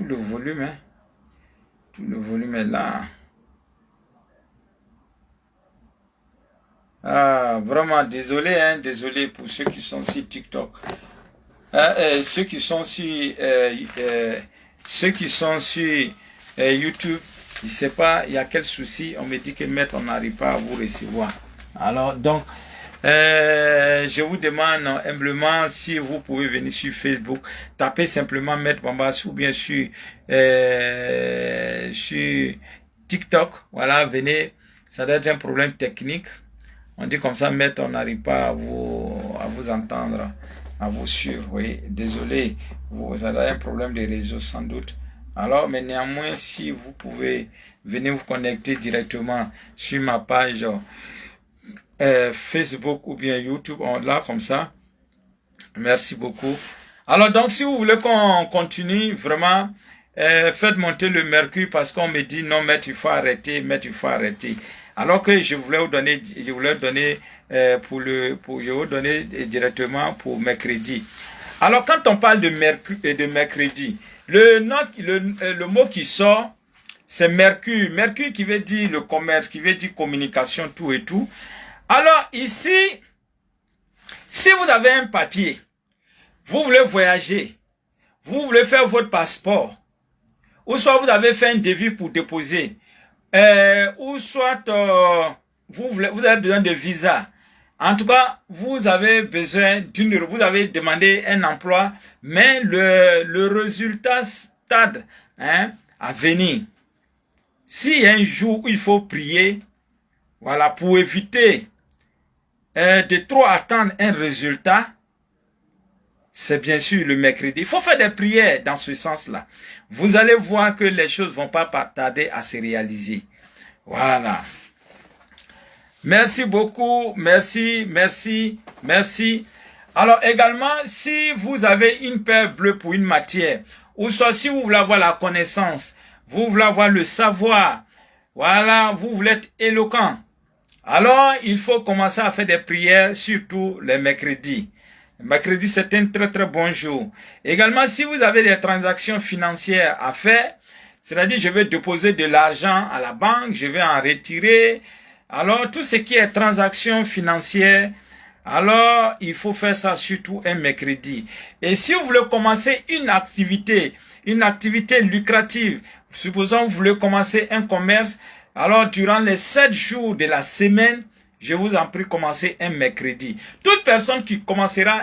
le volume. Hein. Tout le volume est là. Ah, vraiment, désolé, hein, désolé pour ceux qui sont sur TikTok. Ceux qui sont sur YouTube, je sais pas, il y a quel souci. On me dit que maître, on n'arrive pas à vous recevoir. Alors, donc, je vous demande humblement si vous pouvez venir sur Facebook, tapez simplement Maître Bambas ou bien sur TikTok. Voilà, venez. Ça doit être un problème technique. On dit comme ça, Maître, on n'arrive pas à vous entendre, à vous suivre. Oui, désolé, vous avez un problème de réseau sans doute. Alors, mais néanmoins, si vous pouvez venir vous connecter directement sur ma page Facebook ou bien YouTube, là comme ça. Merci beaucoup. Alors donc si vous voulez qu'on continue vraiment, faites monter le mercure parce qu'on me dit non maître il faut arrêter, maître il faut arrêter. Alors que je voulais vous donner directement pour mercredi. Alors quand on parle de mercure et de mercredi, le mot qui sort c'est mercure. Mercure qui veut dire le commerce, qui veut dire communication, tout et tout. Alors ici, si vous avez un papier, vous voulez voyager, vous voulez faire votre passeport, ou soit vous avez fait un devis pour déposer, ou soit vous avez besoin de visa. En tout cas, vous avez besoin vous avez demandé un emploi, mais le résultat stade à venir. S'il y a un jour où il faut prier, voilà, pour éviter de trop attendre un résultat, c'est bien sûr le mercredi. Il faut faire des prières dans ce sens-là. Vous allez voir que les choses vont pas tarder à se réaliser. Voilà. Merci beaucoup. Merci, merci, merci. Alors également, si vous avez une paire bleue pour une matière, ou soit si vous voulez avoir la connaissance, vous voulez avoir le savoir, voilà, vous voulez être éloquent, alors il faut commencer à faire des prières, surtout les mercredis. Mercredi, c'est un très très bon jour. Également, si vous avez des transactions financières à faire, c'est-à-dire je vais déposer de l'argent à la banque, je vais en retirer. Alors, tout ce qui est transactions financières, alors il faut faire ça surtout un mercredi. Et si vous voulez commencer une activité lucrative, supposons que vous voulez commencer un commerce, alors durant les 7 jours de la semaine, je vous en prie, commencez un mercredi. Toute personne qui commencera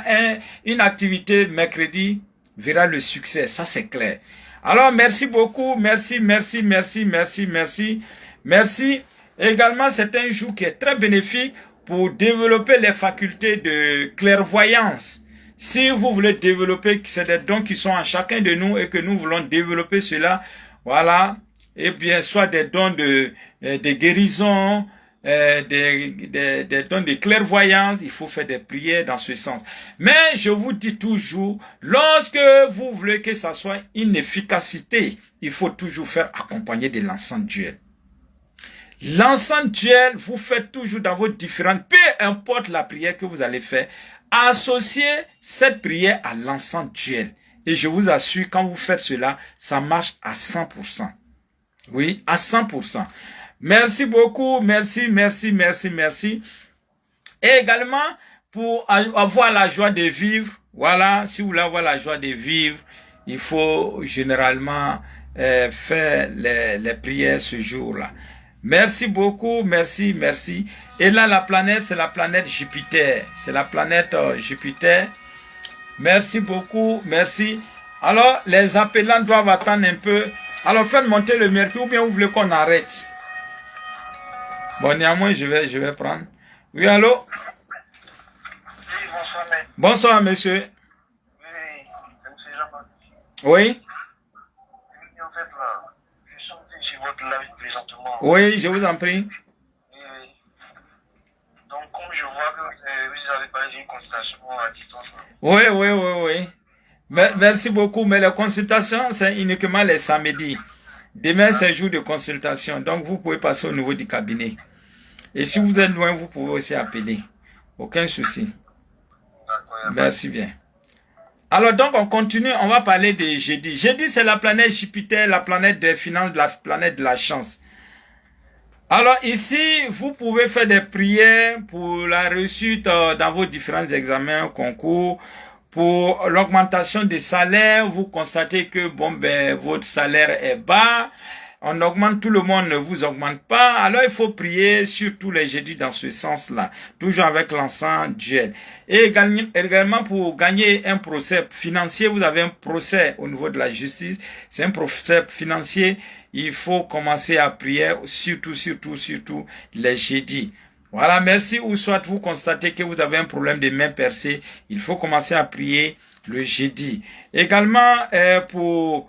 une activité mercredi verra le succès, ça c'est clair. Alors merci beaucoup, merci, merci, merci, merci, merci, merci. Également, c'est un jour qui est très bénéfique pour développer les facultés de clairvoyance. Si vous voulez développer, c'est des dons qui sont en chacun de nous et que nous voulons développer cela, voilà, et bien soit des dons de guérison, des dons de clairvoyance, il faut faire des prières dans ce sens. Mais je vous dis toujours, lorsque vous voulez que ça soit une efficacité, il faut toujours faire accompagner de l'encens duel. L'encens duel, vous faites toujours dans vos différentes, peu importe la prière que vous allez faire, associez cette prière à l'encens duel. Et je vous assure, quand vous faites cela, ça marche à 100%. Oui, à 100%. Merci beaucoup, merci, merci, merci, merci. Et également, pour avoir la joie de vivre, voilà, si vous voulez avoir la joie de vivre, il faut généralement faire les prières ce jour-là. Merci beaucoup, merci, merci. Et là, la planète, c'est la planète Jupiter. C'est la planète Jupiter. Merci beaucoup, merci. Alors, les appelants doivent attendre un peu. Alors, faites monter le mercure ou bien vous voulez qu'on arrête? Bon, néanmoins, je vais prendre. Oui, allô? Oui, bonsoir, maître. Bonsoir, monsieur. Oui, c'est M. Jean-Baptiste. Oui? Oui, en fait, là, je suis sorti sur votre live présentement. Oui, je vous en prie. Oui. Donc, comme je vois que vous avez parlé d'une consultation à distance. Là. Oui, oui, oui, oui. Merci beaucoup, mais la consultation, c'est uniquement les samedis. Demain, c'est jour de consultation, donc vous pouvez passer au niveau du cabinet. Et si vous êtes loin, vous pouvez aussi appeler. Aucun souci. Merci bien. Alors donc on continue, on va parler de jeudi. Jeudi c'est la planète Jupiter, la planète des finances, la planète de la chance. Alors ici, vous pouvez faire des prières pour la réussite dans vos différents examens, concours, pour l'augmentation des salaires. Vous constatez que bon ben votre salaire est bas, on augmente, tout le monde ne vous augmente pas. Alors il faut prier surtout les jeudis dans ce sens-là, toujours avec l'encens duel. Et également pour gagner un procès financier, vous avez un procès au niveau de la justice, c'est un procès financier. Il faut commencer à prier, surtout les jeudis. Voilà, merci. Ou soit vous constatez que vous avez un problème de main percée, il faut commencer à prier le jeudi. Également, pour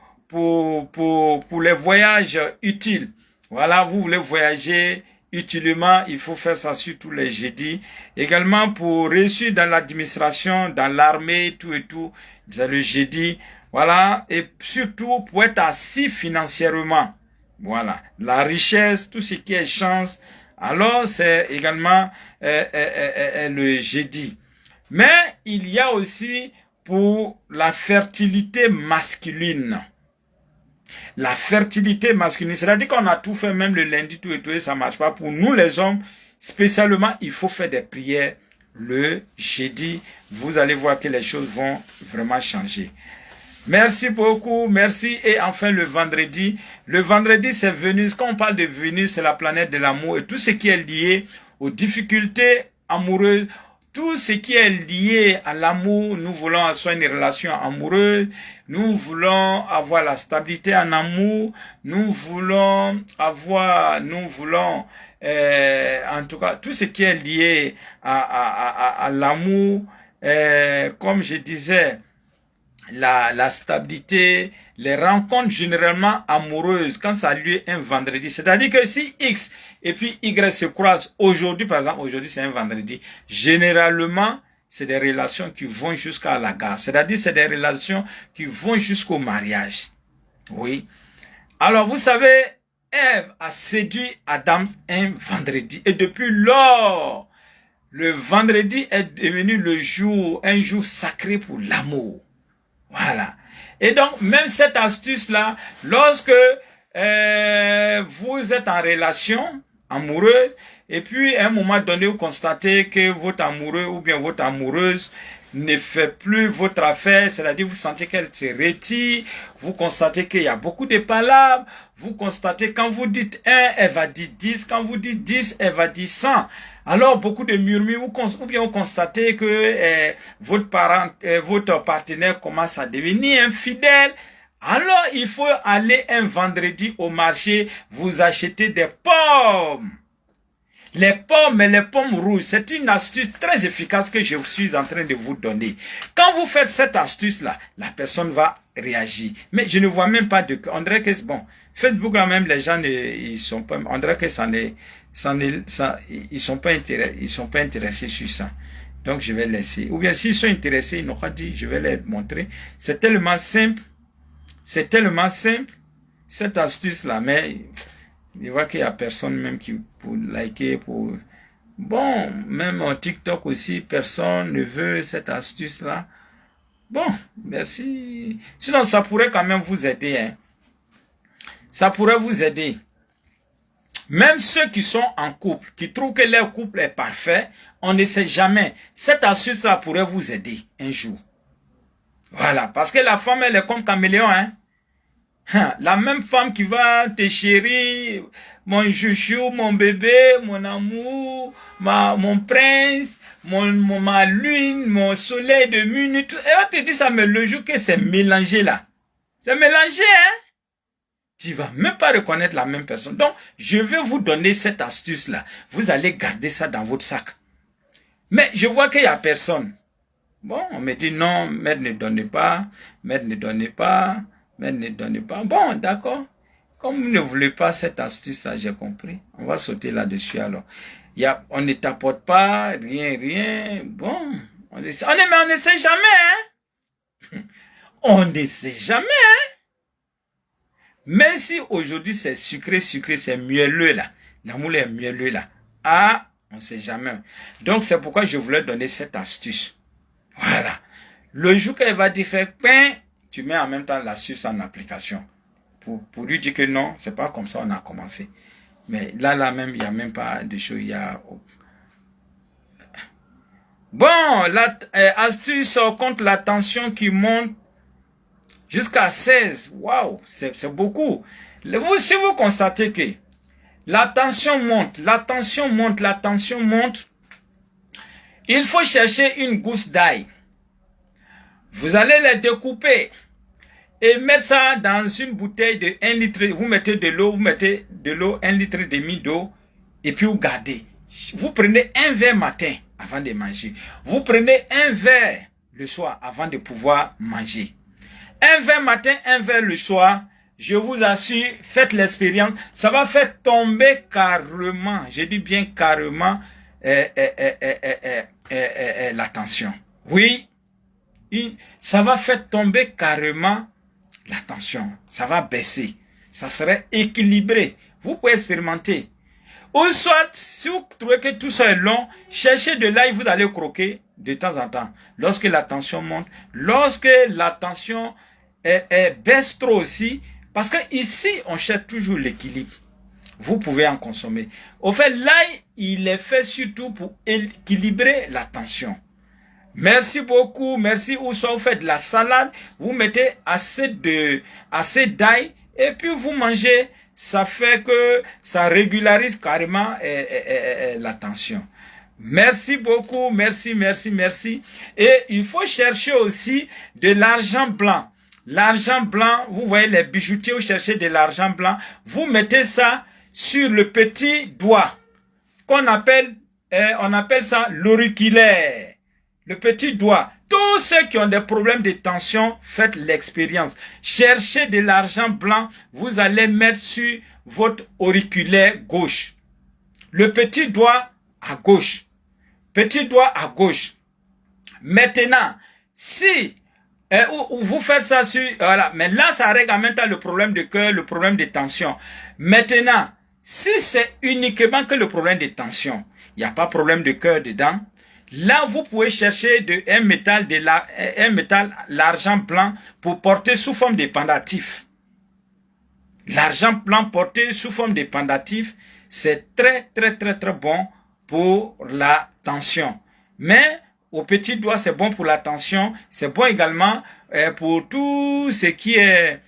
les voyages utiles. Voilà, vous voulez voyager utilement, il faut faire ça surtout les jeudis. Également, pour réussir dans l'administration, dans l'armée, tout et tout, c'est le jeudi. Voilà, et surtout pour être assis financièrement. Voilà, la richesse, tout ce qui est chance, alors c'est également le jeudi. Mais il y a aussi pour la fertilité masculine. La fertilité masculine, c'est-à-dire qu'on a tout fait, même le lundi, tout et tout, et ça marche pas. Pour nous les hommes, spécialement, il faut faire des prières le jeudi. Vous allez voir que les choses vont vraiment changer. Merci beaucoup, merci. Et enfin le vendredi c'est Vénus. Quand on parle de Vénus, c'est la planète de l'amour et tout ce qui est lié aux difficultés amoureuses, tout ce qui est lié à l'amour. Nous voulons asseoir une relation amoureuse, nous voulons avoir la stabilité en amour, nous voulons avoir, en tout cas, tout ce qui est lié à l'amour, comme je disais, la stabilité, les rencontres généralement amoureuses, quand ça a lieu un vendredi, c'est-à-dire que si X et puis Y se croisent aujourd'hui, par exemple, aujourd'hui c'est un vendredi, généralement, c'est des relations qui vont jusqu'à la gare, c'est-à-dire c'est des relations qui vont jusqu'au mariage. Oui. Alors, vous savez, Ève a séduit Adam un vendredi, et depuis lors, le vendredi est devenu un jour sacré pour l'amour. Voilà. Et donc, même cette astuce-là, lorsque vous êtes en relation amoureuse, et puis à un moment donné, vous constatez que votre amoureux ou bien votre amoureuse ne fait plus votre affaire, c'est-à-dire vous sentez qu'elle se retire, vous constatez qu'il y a beaucoup de palabres, vous constatez quand vous dites 1, elle va dire 10, quand vous dites 10, elle va dire 100. Alors, beaucoup de murmures, ou bien vous constatez que votre partenaire commence à devenir infidèle. Alors, il faut aller un vendredi au marché, vous acheter des pommes. Les pommes et les pommes rouges, c'est une astuce très efficace que je suis en train de vous donner. Quand vous faites cette astuce-là, la personne va réagir. Mais je ne vois même pas de... On dirait que c'est bon. Facebook, là même, les gens, ils sont pas... On dirait que ils sont pas intéressés sur ça. Donc, je vais laisser. Ou bien, s'ils sont intéressés, ils n'auront dit, je vais les montrer. C'est tellement simple. C'est tellement simple, cette astuce-là. Mais... je vois qu'il n'y a personne même qui pour liker, pour... Bon, même en TikTok aussi, personne ne veut cette astuce-là. Bon, merci. Sinon, ça pourrait quand même vous aider. Hein. Ça pourrait vous aider. Même ceux qui sont en couple, qui trouvent que leur couple est parfait, on ne sait jamais. Cette astuce-là pourrait vous aider un jour. Voilà, parce que la femme, elle est comme caméléon, hein. La même femme qui va te chérir, mon chouchou, mon bébé, mon amour, mon prince, ma lune, mon soleil de minute. Elle va te dire ça, mais le jour que c'est mélangé là. C'est mélangé, hein? Tu vas même pas reconnaître la même personne. Donc, je vais vous donner cette astuce là. Vous allez garder ça dans votre sac. Mais je vois qu'il y a personne. Bon, on me dit non, maître ne donnez pas, maître ne donnez pas. Mais ne donnez pas. Bon, d'accord. Comme vous ne voulez pas cette astuce-là, j'ai compris. On va sauter là-dessus alors. On ne t'apporte pas, rien. Bon, on ne sait jamais, hein. On ne sait jamais, hein. Même si aujourd'hui c'est sucré, c'est mielleux là. L'amour est mielleux là. Ah, on ne sait jamais. Donc, c'est pourquoi je voulais donner cette astuce. Voilà. Le jour qu'elle va dire faire pain, tu mets en même temps l'astuce en application. Pour lui dire que non, c'est pas comme ça on a commencé. Mais là même, il n'y a même pas de choses. Il y a... Bon, l'astuce contre la tension qui monte jusqu'à 16. Waouh, c'est beaucoup. Si vous constatez que la tension monte, il faut chercher une gousse d'ail. Vous allez les découper et mettre ça dans une bouteille de 1 litre. Vous mettez de l'eau, 1 litre et demi d'eau et puis vous gardez. Vous prenez un verre matin avant de manger. Vous prenez un verre le soir avant de pouvoir manger. Un verre matin, un verre le soir. Je vous assure, faites l'expérience. Ça va faire tomber carrément, je dis bien carrément, la tension. Oui, ça va faire tomber carrément la tension. Ça va baisser. Ça serait équilibré. Vous pouvez expérimenter. Ou soit, si vous trouvez que tout ça est long, cherchez de l'ail, vous allez croquer de temps en temps. Lorsque la tension monte, lorsque la tension baisse trop aussi, parce que ici, on cherche toujours l'équilibre. Vous pouvez en consommer. Au fait, l'ail, il est fait surtout pour équilibrer la tension. Merci beaucoup, merci. Ou soit vous faites de la salade, vous mettez assez d'ail et puis vous mangez. Ça fait que ça régularise carrément la tension. Merci beaucoup, merci. Et il faut chercher aussi de l'argent blanc. L'argent blanc, vous voyez les bijoutiers, vous cherchez de l'argent blanc. Vous mettez ça sur le petit doigt qu'on appelle, on appelle ça l'auriculaire. Le petit doigt. Tous ceux qui ont des problèmes de tension, faites l'expérience. Cherchez de l'argent blanc, vous allez mettre sur votre auriculaire gauche. Le petit doigt à gauche. Petit doigt à gauche. Maintenant, si vous faites ça sur... Voilà, mais là, ça règle en même temps le problème de cœur, le problème de tension. Maintenant, si c'est uniquement que le problème de tension, il n'y a pas de problème de cœur dedans, là, vous pouvez chercher un métal, l'argent blanc, pour porter sous forme de pendatif. L'argent blanc porté sous forme de pendatif, c'est très bon pour la tension. Mais au petit doigt, c'est bon pour la tension. C'est bon également pour tout ce qui est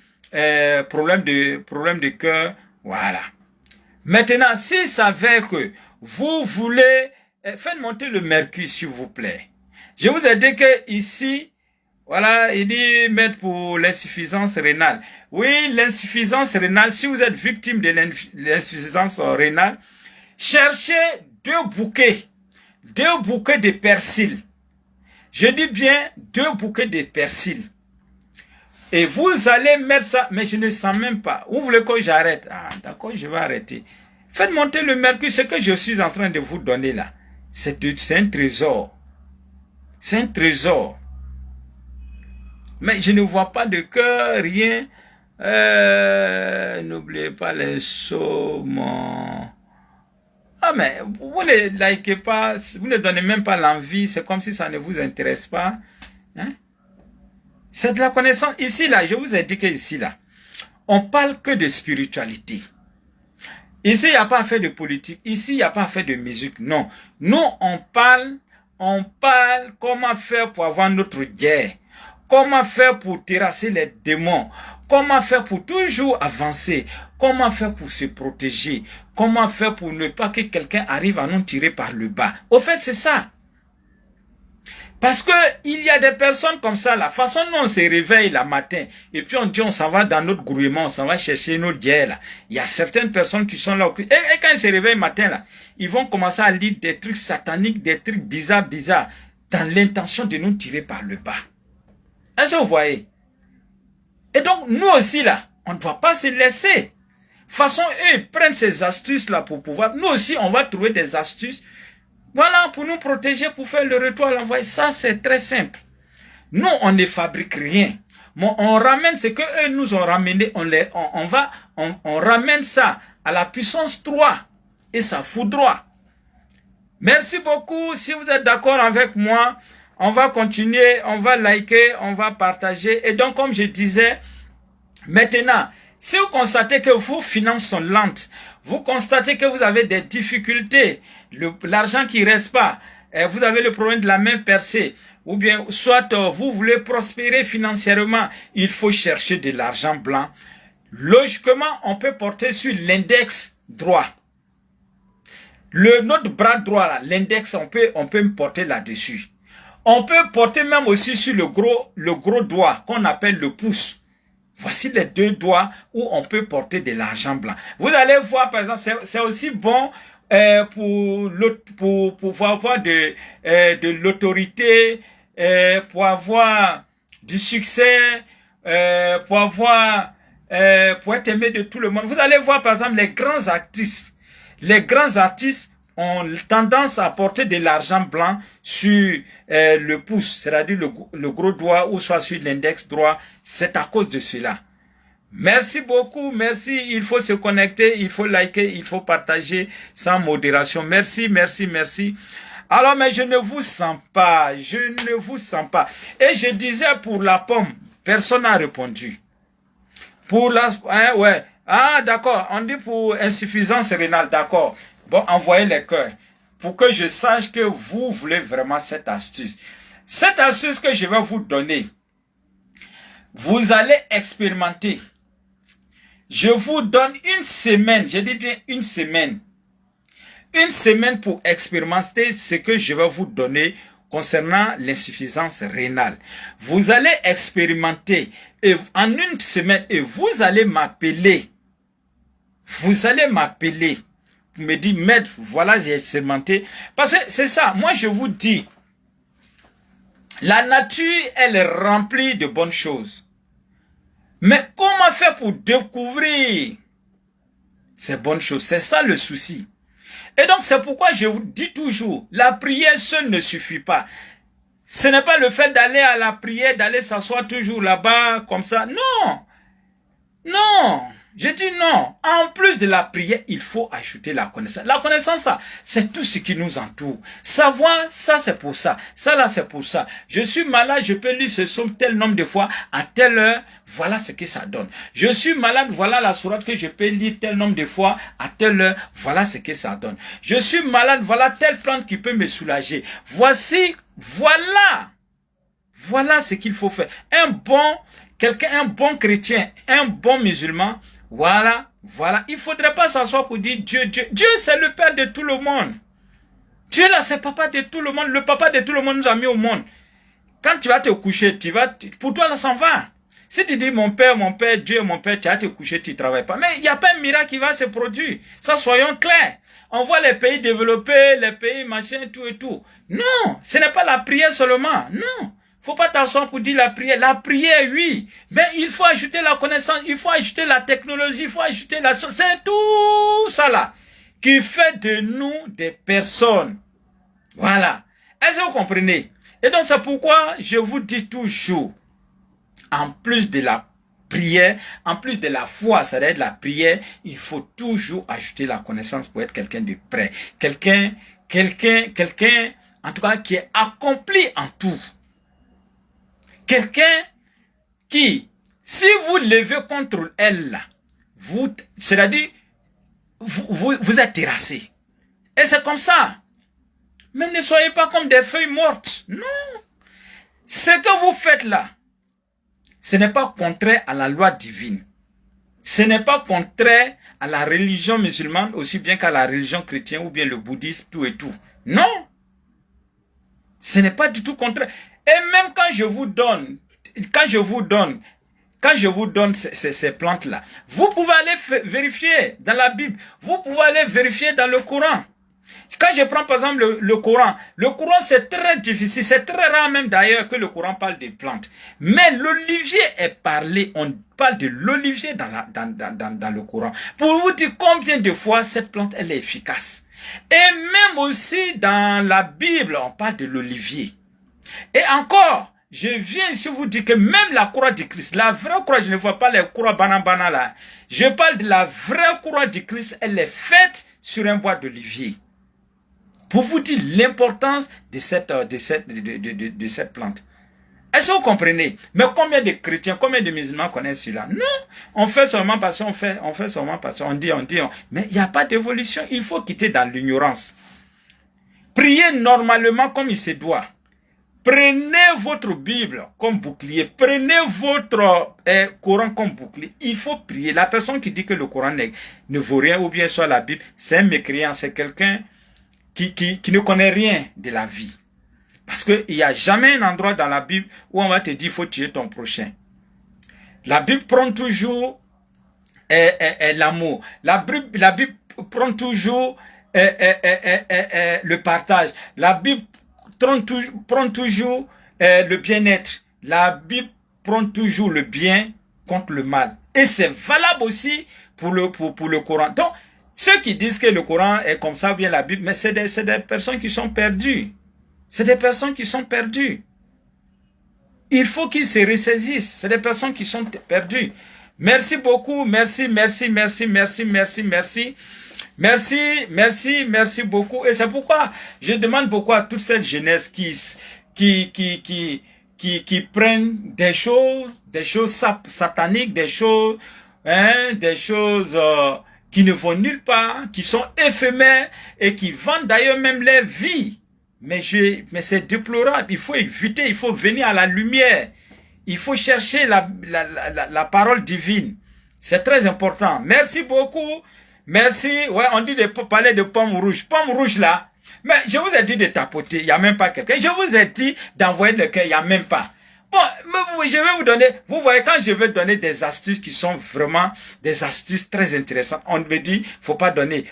problème de cœur. Voilà. Maintenant, s'il s'avère que vous voulez... Faites monter le mercure, s'il vous plaît. Je vous ai dit que ici, voilà, il dit mettre pour l'insuffisance rénale. Oui, l'insuffisance rénale, si vous êtes victime de l'insuffisance rénale, cherchez 2 bouquets de persil. Je dis bien 2 bouquets de persil. Et vous allez mettre ça, mais je ne sens même pas. Vous voulez que j'arrête? Ah, d'accord, je vais arrêter. Faites monter le mercure, ce que je suis en train de vous donner là. C'est un trésor. C'est un trésor. Mais je ne vois pas de cœur, rien. N'oubliez pas les saumons. Ah mais vous ne likez pas, vous ne donnez même pas l'envie. C'est comme si ça ne vous intéresse pas. Hein? C'est de la connaissance. Ici là, je vous ai dit que ici là, on parle que de spiritualité. Ici, il n'y a pas à faire de politique. Ici, il n'y a pas à faire de musique. Non. Nous, on parle comment faire pour avoir notre guerre. Comment faire pour terrasser les démons. Comment faire pour toujours avancer. Comment faire pour se protéger. Comment faire pour ne pas que quelqu'un arrive à nous tirer par le bas. Au fait, c'est ça. Parce que il y a des personnes comme ça, la façon dont on se réveille le matin, et puis on dit on s'en va dans notre grouillement, on s'en va chercher notre guerre là. Il y a certaines personnes qui sont là, et quand ils se réveillent le matin là, ils vont commencer à lire des trucs sataniques, des trucs bizarres, dans l'intention de nous tirer par le bas. Est-ce que vous voyez? Et donc, nous aussi là, on ne doit pas se laisser. De toute façon, eux, ils prennent ces astuces là pour pouvoir, nous aussi, on va trouver des astuces. Voilà, pour nous protéger, pour faire le retour à l'envoi. Ça, c'est très simple. Nous, on ne fabrique rien. Mais on ramène ce que eux nous ont ramené. On ramène ça à la puissance 3. Et ça foudroie. Merci beaucoup. Si vous êtes d'accord avec moi, on va continuer, on va liker, on va partager. Et donc, comme je disais, maintenant, si vous constatez que vos finances sont lentes, vous constatez que vous avez des difficultés, l'argent qui ne reste pas, vous avez le problème de la main percée, ou bien soit vous voulez prospérer financièrement, il faut chercher de l'argent blanc. Logiquement, on peut porter sur l'index droit. Notre bras droit, l'index, on peut me porter là-dessus. On peut porter même aussi sur le gros doigt qu'on appelle le pouce. Voici les deux doigts où on peut porter de l'argent blanc. Vous allez voir, par exemple, c'est aussi bon pour avoir de l'autorité, pour avoir du succès, pour être aimé de tout le monde. Vous allez voir, par exemple, les grands artistes. Les grands artistes ont tendance à porter de l'argent blanc sur le pouce, c'est-à-dire le gros doigt ou soit sur l'index droit. C'est à cause de cela. Merci beaucoup, merci. Il faut se connecter, il faut liker, il faut partager sans modération. Merci, merci, merci. Alors, mais je ne vous sens pas, je ne vous sens pas. Et je disais pour la pomme, personne n'a répondu. Pour la... Hein, ouais. Ah, d'accord. On dit pour insuffisance rénale. D'accord. Bon, envoyez les cœurs. Pour que je sache que vous voulez vraiment cette astuce. Cette astuce que je vais vous donner, vous allez expérimenter. Je vous donne une semaine. Je dis bien une semaine. Une semaine pour expérimenter ce que je vais vous donner concernant l'insuffisance rénale. Vous allez expérimenter en une semaine et vous allez m'appeler. Vous allez m'appeler. Vous me dites, maître, voilà, j'ai expérimenté. Parce que c'est ça, moi je vous dis, la nature, elle est remplie de bonnes choses. Mais comment faire pour découvrir ces bonnes choses? C'est ça le souci. Et donc, c'est pourquoi je vous dis toujours, la prière seule ne suffit pas. Ce n'est pas le fait d'aller à la prière, d'aller s'asseoir toujours là-bas, comme ça. Non. Non. Je dis non. En plus de la prière, il faut ajouter la connaissance. La connaissance, ça, c'est tout ce qui nous entoure. Savoir, ça c'est pour ça. Ça là, c'est pour ça. Je suis malade, je peux lire ce psaume tel nombre de fois, à telle heure, voilà ce que ça donne. Je suis malade, voilà la sourate que je peux lire tel nombre de fois, à telle heure, voilà ce que ça donne. Je suis malade, voilà telle plante qui peut me soulager. Voici, voilà. Voilà ce qu'il faut faire. Un bon chrétien, un bon musulman, voilà. Il ne faudrait pas s'asseoir pour dire Dieu. Dieu, c'est le Père de tout le monde. Dieu, là, c'est papa de tout le monde. Le papa de tout le monde nous a mis au monde. Quand tu vas te coucher, pour toi, là, ça va. Si tu dis mon père, Dieu, mon père, tu vas te coucher, tu ne travailles pas. Mais il n'y a pas un miracle qui va se produire. Ça, soyons clairs. On voit les pays développés, les pays machin, tout et tout. Non, ce n'est pas la prière seulement. Non. Faut pas t'asseoir pour dire la prière. La prière, oui. Mais il faut ajouter la connaissance, il faut ajouter la technologie, il faut ajouter la... C'est tout ça là qui fait de nous des personnes. Voilà. Est-ce que vous comprenez? Et donc c'est pourquoi je vous dis toujours, en plus de la prière, en plus de la foi, c'est-à-dire de la prière, il faut toujours ajouter la connaissance pour être quelqu'un de prêt. Quelqu'un, en tout cas, qui est accompli en tout. Quelqu'un qui, si vous levez contre elle, là, c'est-à-dire, vous êtes terrassé. Et c'est comme ça. Mais ne soyez pas comme des feuilles mortes. Non. Ce que vous faites là, ce n'est pas contraire à la loi divine. Ce n'est pas contraire à la religion musulmane, aussi bien qu'à la religion chrétienne ou bien le bouddhisme, tout et tout. Non. Ce n'est pas du tout contraire. Et même quand je vous donne ces plantes-là, vous pouvez aller vérifier dans la Bible, vous pouvez aller vérifier dans le Coran. Quand je prends par exemple le Coran c'est très difficile, c'est très rare même d'ailleurs que le Coran parle des plantes. Mais l'olivier est parlé, on parle de l'olivier dans le Coran. Pour vous dire combien de fois cette plante elle est efficace. Et même aussi dans la Bible, on parle de l'olivier. Et encore, je viens ici vous dire que même la croix du Christ, la vraie croix, je ne vois pas les croix banana là. Je parle de la vraie croix du Christ, elle est faite sur un bois d'olivier. Pour vous dire l'importance de cette plante. Est-ce que vous comprenez? Mais combien de chrétiens, combien de musulmans connaissent cela? Non, on fait seulement parce qu'on fait, seulement parce qu'on dit. Mais il n'y a pas d'évolution, il faut quitter dans l'ignorance. Priez normalement comme il se doit. Prenez votre Bible comme bouclier. Prenez votre Coran comme bouclier. Il faut prier. La personne qui dit que le Coran ne vaut rien ou bien soit la Bible, c'est un mécréant, c'est quelqu'un qui ne connaît rien de la vie. Parce qu'il n'y a jamais un endroit dans la Bible où on va te dire qu'il faut tuer ton prochain. La Bible prend toujours l'amour. La Bible prend toujours le partage. La Bible prend toujours le bien-être. La Bible prend toujours le bien contre le mal. Et c'est valable aussi pour le Coran. Donc, ceux qui disent que le Coran est comme ça, ou bien la Bible, mais c'est des personnes qui sont perdues. C'est des personnes qui sont perdues. Il faut qu'ils se ressaisissent. C'est des personnes qui sont perdues. Merci beaucoup. Merci beaucoup. Et c'est pourquoi je demande beaucoup à toute cette jeunesse qui prennent des choses sataniques, des choses qui ne vont nulle part, qui sont éphémères et qui vendent d'ailleurs même leur vie. Mais c'est déplorable. Il faut éviter, il faut venir à la lumière. Il faut chercher la parole divine. C'est très important. Merci beaucoup. Merci. Ouais, on dit de parler de pommes rouges. Pommes rouges là. Mais je vous ai dit de tapoter. Il n'y a même pas quelqu'un. Je vous ai dit d'envoyer le cœur. Il n'y a même pas. Bon, mais je vais vous donner, vous voyez, quand je vais donner des astuces qui sont vraiment des astuces très intéressantes, on me dit, faut pas donner.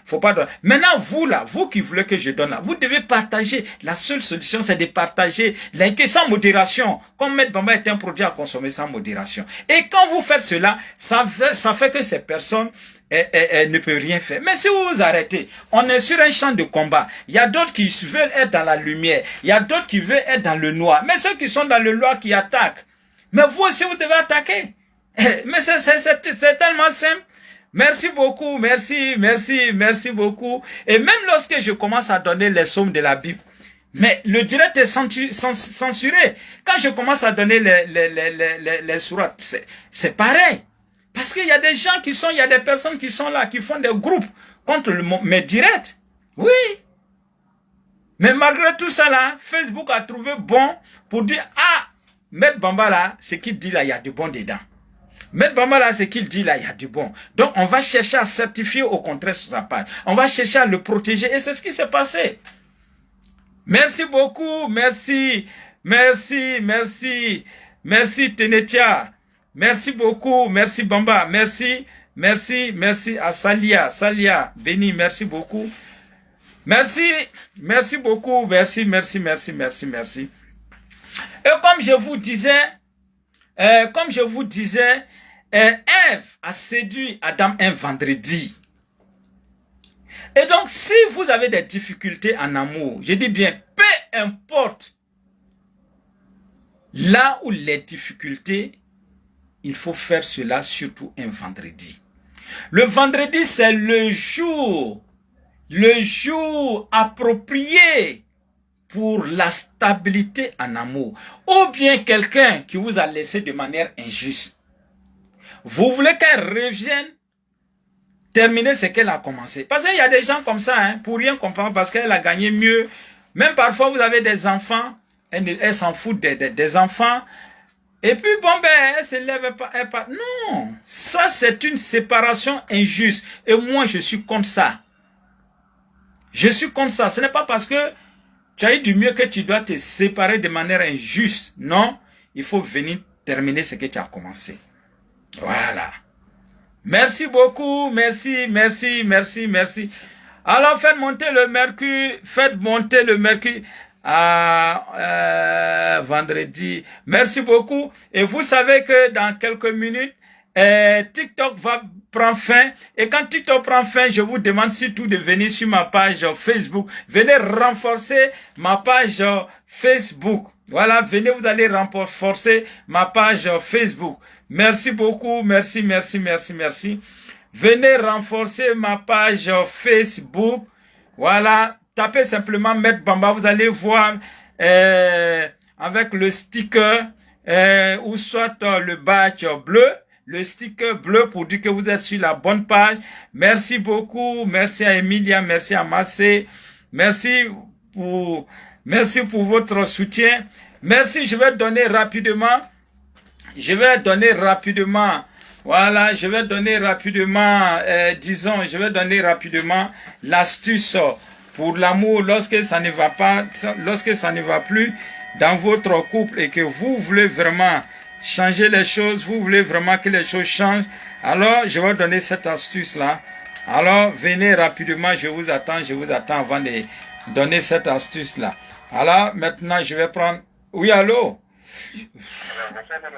Maintenant, vous là, vous qui voulez que je donne là, vous devez partager. La seule solution, c'est de partager, liker sans modération. Comme Maître Bamba est un produit à consommer sans modération. Et quand vous faites cela, ça fait que ces personnes ne peut rien faire. Mais si vous vous arrêtez, on est sur un champ de combat. Il y a d'autres qui veulent être dans la lumière. Il y a d'autres qui veulent être dans le noir. Mais ceux qui sont dans le noir qui attaquent. Mais vous aussi, vous devez attaquer. Mais c'est tellement simple. Merci beaucoup. Merci beaucoup. Et même lorsque je commence à donner les psaumes de la Bible, mais le direct est censuré. Quand je commence à donner les sourates, c'est pareil. Parce qu'il y a des gens il y a des personnes qui sont là, qui font des groupes contre mes directs. Oui. Mais malgré tout ça là, Facebook a trouvé bon pour dire, ah, Maître Bamba là, ce qu'il dit là, il y a du bon dedans. Maître Bamba là, ce qu'il dit là, il y a du bon. Donc on va chercher à certifier au contraire sur sa page. On va chercher à le protéger et c'est ce qui s'est passé. Merci beaucoup, merci Tenetia. Merci beaucoup, merci Bamba, merci à Salia, béni, merci beaucoup. Merci beaucoup, merci. Et comme je vous disais, Ève a séduit Adam un vendredi. Et donc, si vous avez des difficultés en amour, je dis bien, peu importe là où les difficultés, il faut faire cela surtout un vendredi. Le vendredi, c'est le jour approprié pour la stabilité en amour. Ou bien quelqu'un qui vous a laissé de manière injuste. Vous voulez qu'elle revienne terminer ce qu'elle a commencé. Parce qu'il y a des gens comme ça, hein, pour rien comprendre, parce qu'elle a gagné mieux. Même parfois, vous avez des enfants, elle s'en fout des enfants. Et puis, bon, ben, elle se lève pas, Non, ça, c'est une séparation injuste. Et moi, je suis contre ça. Je suis contre ça. Ce n'est pas parce que tu as eu du mieux que tu dois te séparer de manière injuste. Non, il faut venir terminer ce que tu as commencé. Voilà. Merci beaucoup. Merci. Alors, faites monter le mercure. Vendredi. Merci beaucoup. Et vous savez que dans quelques minutes, TikTok va prendre fin. Et quand TikTok prend fin, je vous demande surtout de venir sur ma page Facebook. Venez renforcer ma page Facebook. Voilà, venez, vous allez renforcer ma page Facebook. Merci beaucoup. Merci. Venez renforcer ma page Facebook. Voilà. tapez simplement Maître Bamba, vous allez voir avec le sticker ou soit le badge bleu, le sticker bleu pour dire que vous êtes sur la bonne page. Merci beaucoup, merci à Emilia, merci à Massé, merci pour votre soutien. Merci, je vais donner rapidement, voilà, je vais donner rapidement, je vais donner rapidement l'astuce pour l'amour lorsque ça ne va pas, lorsque ça ne va plus dans votre couple et que vous voulez vraiment changer les choses, vous voulez vraiment que les choses changent. Alors, je vais donner cette astuce-là. Alors, venez rapidement, je vous attends avant de donner cette astuce-là. Alors, maintenant, je vais prendre... Oui, allô?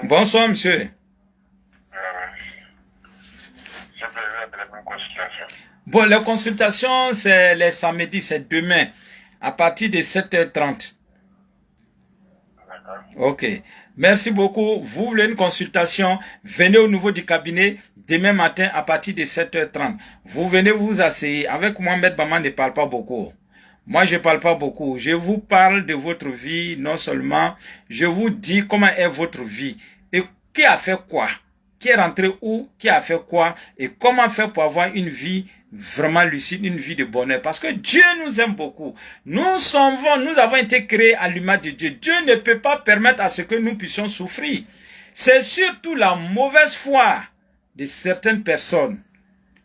Bonsoir, monsieur. Bon, les consultations, c'est les samedis, c'est demain, à partir de 7h30. Ok. Merci beaucoup. Vous voulez une consultation, venez au niveau du cabinet demain matin à partir de 7h30. Vous venez vous asseoir. Avec moi, Maître Bamba ne parle pas beaucoup. Moi, je parle pas beaucoup. Je vous parle de votre vie, non seulement. Je vous dis comment est votre vie. Et qui a fait quoi? Qui est rentré où? Qui a fait quoi? Et comment faire pour avoir une vie vraiment lucide, une vie de bonheur? Parce que Dieu nous aime beaucoup. Nous avons été créés à l'image de Dieu. Dieu ne peut pas permettre à ce que nous puissions souffrir. C'est surtout la mauvaise foi de certaines personnes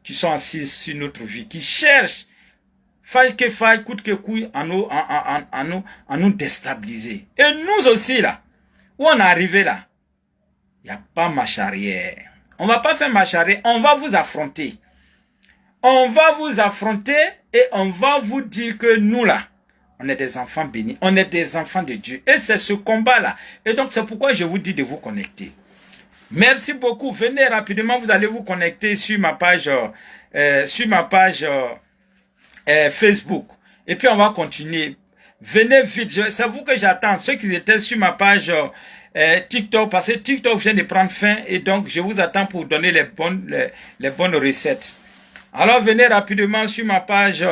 qui sont assises sur notre vie, qui cherchent faille que faille, coûte que coûte, à nous déstabiliser. Et nous aussi, là, où on est arrivé là, il n'y a pas marche arrière. On va pas faire marche arrière, on va vous affronter. On va vous affronter et on va vous dire que nous, là, on est des enfants bénis, on est des enfants de Dieu. Et c'est ce combat-là. Et donc, c'est pourquoi je vous dis de vous connecter. Merci beaucoup. Venez rapidement, vous allez vous connecter sur ma page, Facebook. Et puis on va continuer. Venez vite. C'est vous que j'attends. Ceux qui étaient sur ma page TikTok, parce que TikTok vient de prendre fin et donc je vous attends pour donner les bonnes recettes. Alors venez rapidement sur ma page.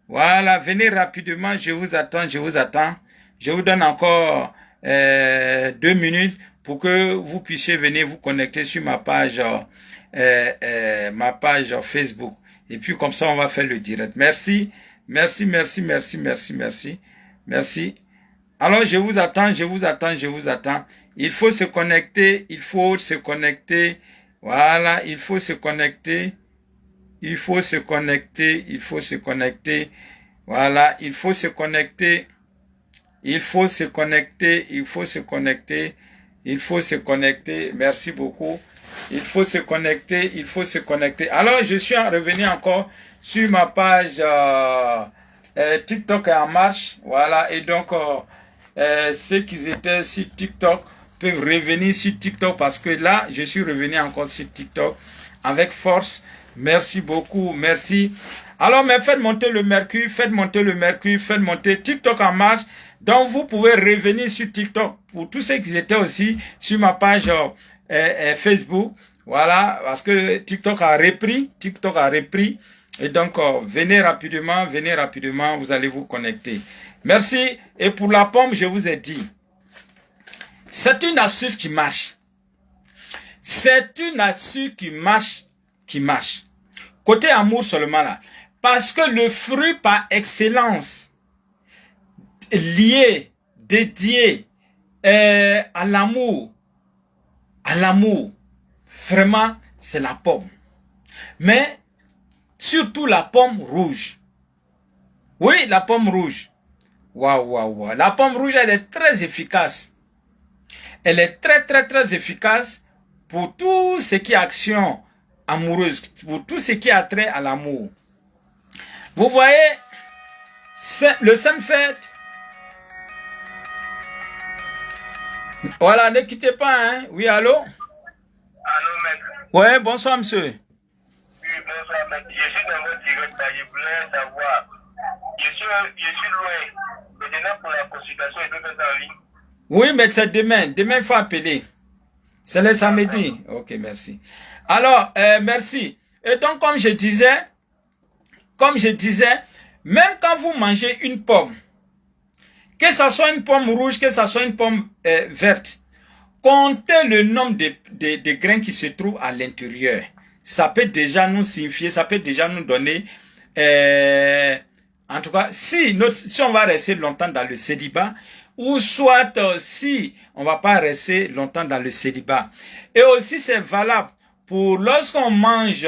Voilà, venez rapidement. Je vous attends. Je vous donne encore 2 minutes pour que vous puissiez venir vous connecter sur ma page Facebook. Et puis comme ça, on va faire le direct. Merci. Alors, je vous attends. Il faut se connecter. Voilà, il faut se connecter. Voilà, il faut se connecter. Merci beaucoup. Il faut se connecter. Alors, je suis revenu encore sur ma page TikTok est en marche. Voilà, et donc, ceux qui étaient sur TikTok peuvent revenir sur TikTok parce que là, je suis revenu encore sur TikTok avec force. Merci beaucoup, merci. Alors, mais faites monter le mercure, faites monter TikTok en marche. Donc, vous pouvez revenir sur TikTok pour tous ceux qui étaient aussi sur ma page Facebook. Voilà, parce que TikTok a repris. Et donc, venez rapidement, vous allez vous connecter. Merci. Et pour la pomme, je vous ai dit, c'est une astuce qui marche. Qui marche. Côté amour seulement là. Parce que le fruit par excellence lié, dédié à l'amour, vraiment, c'est la pomme. Mais, surtout la pomme rouge. Oui, la pomme rouge. Waouh. La pomme rouge, elle est très efficace. Elle est très efficace pour tout ce qui est action amoureuse, pour tout ce qui a trait à l'amour. Vous voyez, le Sunfed. Voilà, ne quittez pas, hein. Oui, allô? Allô, maître. Ouais, bonsoir, monsieur. Oui, bonsoir, maître. Je suis dans votre direct, je voulais savoir. Je suis loin. Maintenant, pour la consultation, je peux faire ça en ligne. Oui, mais c'est demain. Demain, il faut appeler. C'est le samedi. Ok, merci. Alors, merci. Et donc, comme je disais, même quand vous mangez une pomme, que ce soit une pomme rouge, que ce soit une pomme verte, comptez le nombre de grains qui se trouvent à l'intérieur. Ça peut déjà nous signifier, ça peut déjà nous donner, en tout cas, si on va rester longtemps dans le célibat, ou soit si on va pas rester longtemps dans le célibat. Et aussi c'est valable pour lorsqu'on mange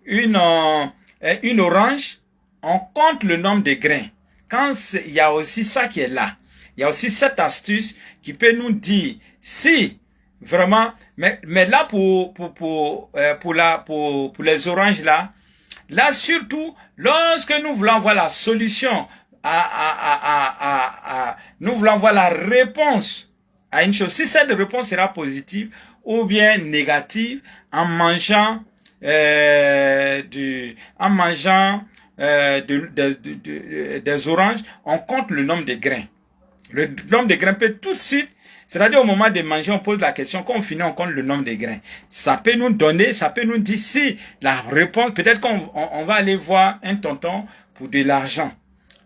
une orange, on compte le nombre de grains. Quand il y a aussi ça qui est là, il y a aussi cette astuce qui peut nous dire si vraiment, mais là pour les oranges là surtout lorsque nous voulons voir la solution nous voulons voir la réponse à une chose. Si cette réponse sera positive ou bien négative, en mangeant des oranges, on compte le nombre de grains. Le nombre de grains peut tout de suite, c'est-à-dire au moment de manger, on pose la question, quand on finit, on compte le nombre de grains. Ça peut nous donner, ça peut nous dire si la réponse, peut-être qu'on va aller voir un tonton pour de l'argent.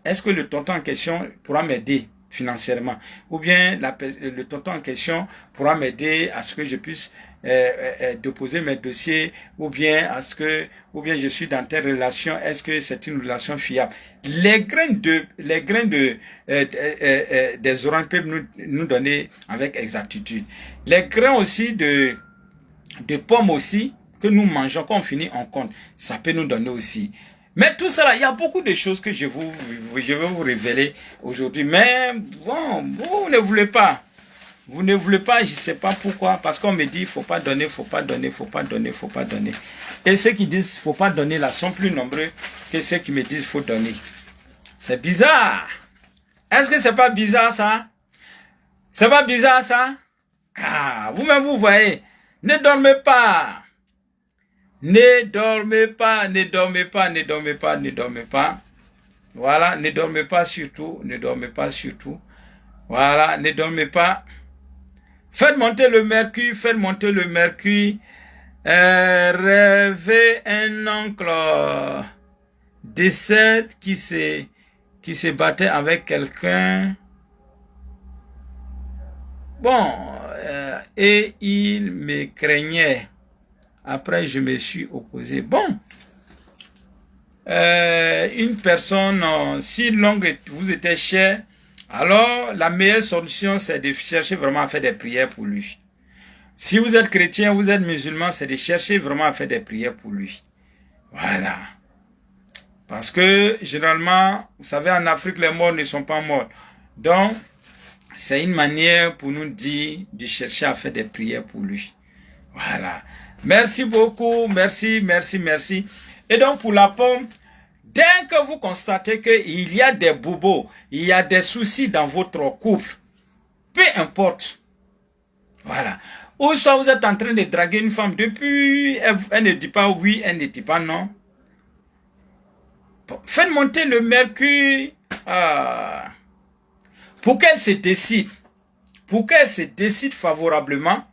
Est-ce que le tonton en question pourra m'aider financièrement? Ou bien le tonton en question pourra m'aider à ce que je puisse déposer mes dossiers, ou bien je suis dans telle relation, est-ce que c'est une relation fiable? Les grains des oranges peuvent nous donner avec exactitude. Les grains aussi de pommes aussi, que nous mangeons, quand on finit, on compte. Ça peut nous donner aussi. Mais tout ça là, il y a beaucoup de choses que je vais vous révéler aujourd'hui. Mais bon, vous ne voulez pas. Vous ne voulez pas, je ne sais pas pourquoi. Parce qu'on me dit, il ne faut pas donner, il ne faut pas donner, il ne faut pas donner, il ne faut pas donner. Et ceux qui disent, il ne faut pas donner là, sont plus nombreux que ceux qui me disent, il faut donner. C'est bizarre. Est-ce que c'est pas bizarre ça? C'est pas bizarre ça? Ah, vous-même vous voyez. Ne dormez pas. Ne dormez pas, ne dormez pas, ne dormez pas, ne dormez pas. Voilà, ne dormez pas surtout, ne dormez pas surtout. Voilà, ne dormez pas. Faites monter le mercure, faites monter le mercure. Rêvez un oncle décède qui se battait avec quelqu'un. Bon, et il me craignait. Après, je me suis opposé. Bon, une personne, si longue vous était chère, alors la meilleure solution, c'est de chercher vraiment à faire des prières pour lui. Si vous êtes chrétien, vous êtes musulman, c'est de chercher vraiment à faire des prières pour lui. Voilà. Parce que, généralement, vous savez, en Afrique, les morts ne sont pas morts. Donc, c'est une manière pour nous dire de chercher à faire des prières pour lui. Voilà. Merci beaucoup. Merci, merci, merci. Et donc, pour la pomme, dès que vous constatez qu'il y a des bobos, il y a des soucis dans votre couple, peu importe. Voilà. Ou soit vous êtes en train de draguer une femme depuis, elle ne dit pas oui, elle ne dit pas non. Faites monter le mercure pour qu'elle se décide. Pour qu'elle se décide favorablement.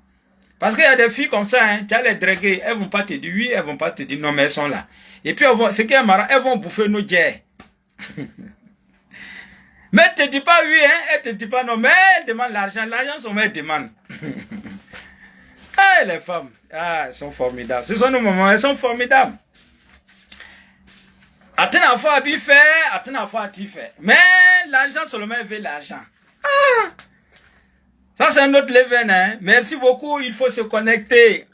Parce qu'il y a des filles comme ça, hein, tu as les draguer, elles vont pas te dire oui, elles vont pas te dire non, mais elles sont là. Et puis, ce qui est marrant, elles vont bouffer nos guerres. Mais elle te dit pas oui, hein, elle te dit pas non, mais elle demande l'argent, l'argent, son mère demande. Ah, les femmes, elles sont formidables. Ce sont nos mamans, elles sont formidables. Attends la fois à bien faire, attends la fois à t'y faire. Mais l'argent seulement veut l'argent. Ah! Ça c'est un autre level, hein. Merci beaucoup, il faut se connecter.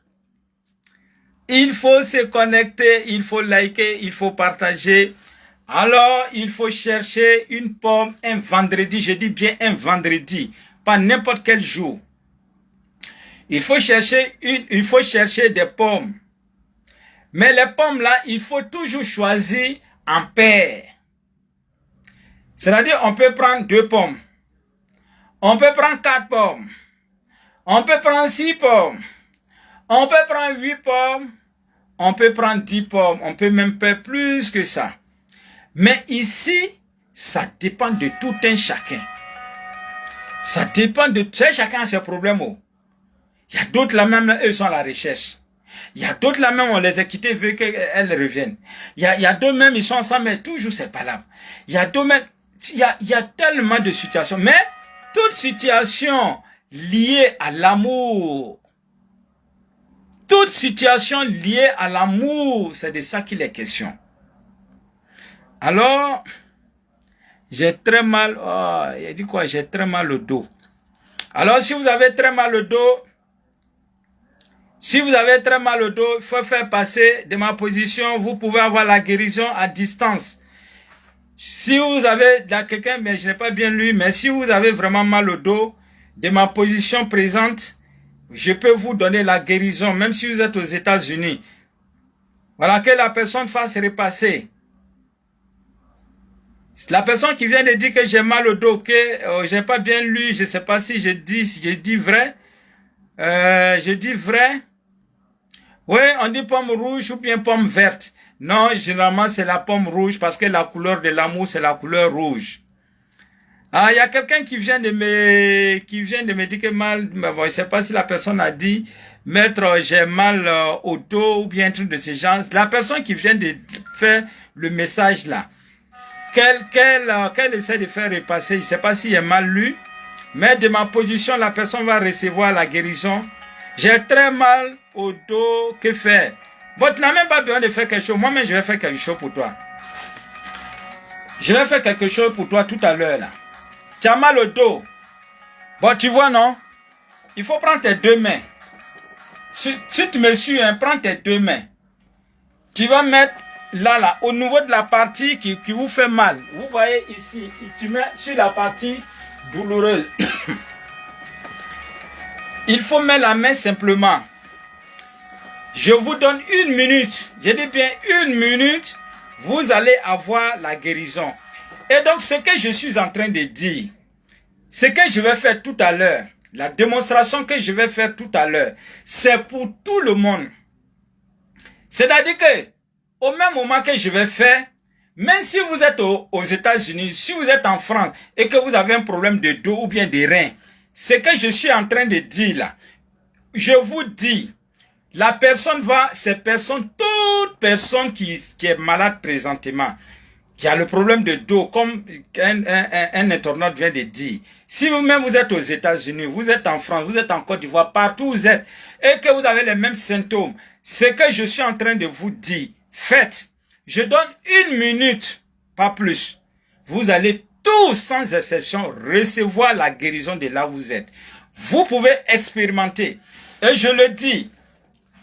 Il faut se connecter, il faut liker, il faut partager. Alors, il faut chercher une pomme un vendredi, je dis bien un vendredi, pas n'importe quel jour. Il faut chercher des pommes. Mais les pommes là, il faut toujours choisir en paire. C'est-à-dire, on peut prendre 2 pommes. On peut prendre 4 pommes. On peut prendre 6 pommes. On peut prendre 8 pommes. On peut prendre 10 pommes. On peut même faire plus que ça. Mais ici, ça dépend de tout un chacun. Ça dépend de... Chacun a ses problèmes. Il y a d'autres là même, eux sont à la recherche. Il y a d'autres là même, on les a quittés, veut qu'elles reviennent. Il y a d'autres même, ils sont ensemble, mais toujours c'est pas là. Il y a d'autres même, il y a tellement de situations. Mais toute situation liée à l'amour, toute situation liée à l'amour, c'est de ça qu'il est question. Alors, j'ai très mal, oh, il dit quoi, j'ai très mal au dos. Alors, si vous avez très mal au dos, il faut faire passer de ma position, vous pouvez avoir la guérison à distance. Si vous avez quelqu'un, mais je n'ai pas bien lu, mais si vous avez vraiment mal au dos, de ma position présente, je peux vous donner la guérison, même si vous êtes aux États-Unis. Voilà, que la personne fasse repasser. La personne qui vient de dire que j'ai mal au dos, que je n'ai pas bien lu, je ne sais pas si je dis vrai. Je dis vrai. Oui, on dit pomme rouge ou bien pomme verte. Non, généralement c'est la pomme rouge parce que la couleur de l'amour c'est la couleur rouge. Ah, il y a quelqu'un qui vient de me dire que mal, mais bon, je sais pas si la personne a dit, maître, j'ai mal au dos ou bien un truc de ce genre. La personne qui vient de faire le message là, qu'elle essaie de faire repasser, je sais pas si est mal lu, mais de ma position, la personne va recevoir la guérison. J'ai très mal au dos, que faire? Bon, tu n'as même pas besoin de faire quelque chose. Moi-même, je vais faire quelque chose pour toi. Je vais faire quelque chose pour toi tout à l'heure là. Tu as mal au dos. Bon, tu vois, non? Il faut prendre tes deux mains. Si tu me suis, hein, prends tes deux mains. Tu vas mettre là, au niveau de la partie qui vous fait mal. Vous voyez ici, tu mets sur la partie douloureuse. Il faut mettre la main simplement. Je vous donne 1 minute. Je dis bien 1 minute. Vous allez avoir la guérison. Et donc, ce que je suis en train de dire, ce que je vais faire tout à l'heure, la démonstration que je vais faire tout à l'heure, c'est pour tout le monde. C'est-à-dire que, au même moment que je vais faire, même si vous êtes aux États-Unis, si vous êtes en France et que vous avez un problème de dos ou bien de reins, ce que je suis en train de dire là, je vous dis, la personne va, toute personne qui est malade présentement, qui a le problème de dos, comme un internaute vient de dire, si vous-même vous êtes aux États-Unis, vous êtes en France, vous êtes en Côte d'Ivoire, partout où vous êtes, et que vous avez les mêmes symptômes, ce que je suis en train de vous dire, faites. Je donne 1 minute, pas plus. Vous allez tous, sans exception, recevoir la guérison de là où vous êtes. Vous pouvez expérimenter. Et je le dis,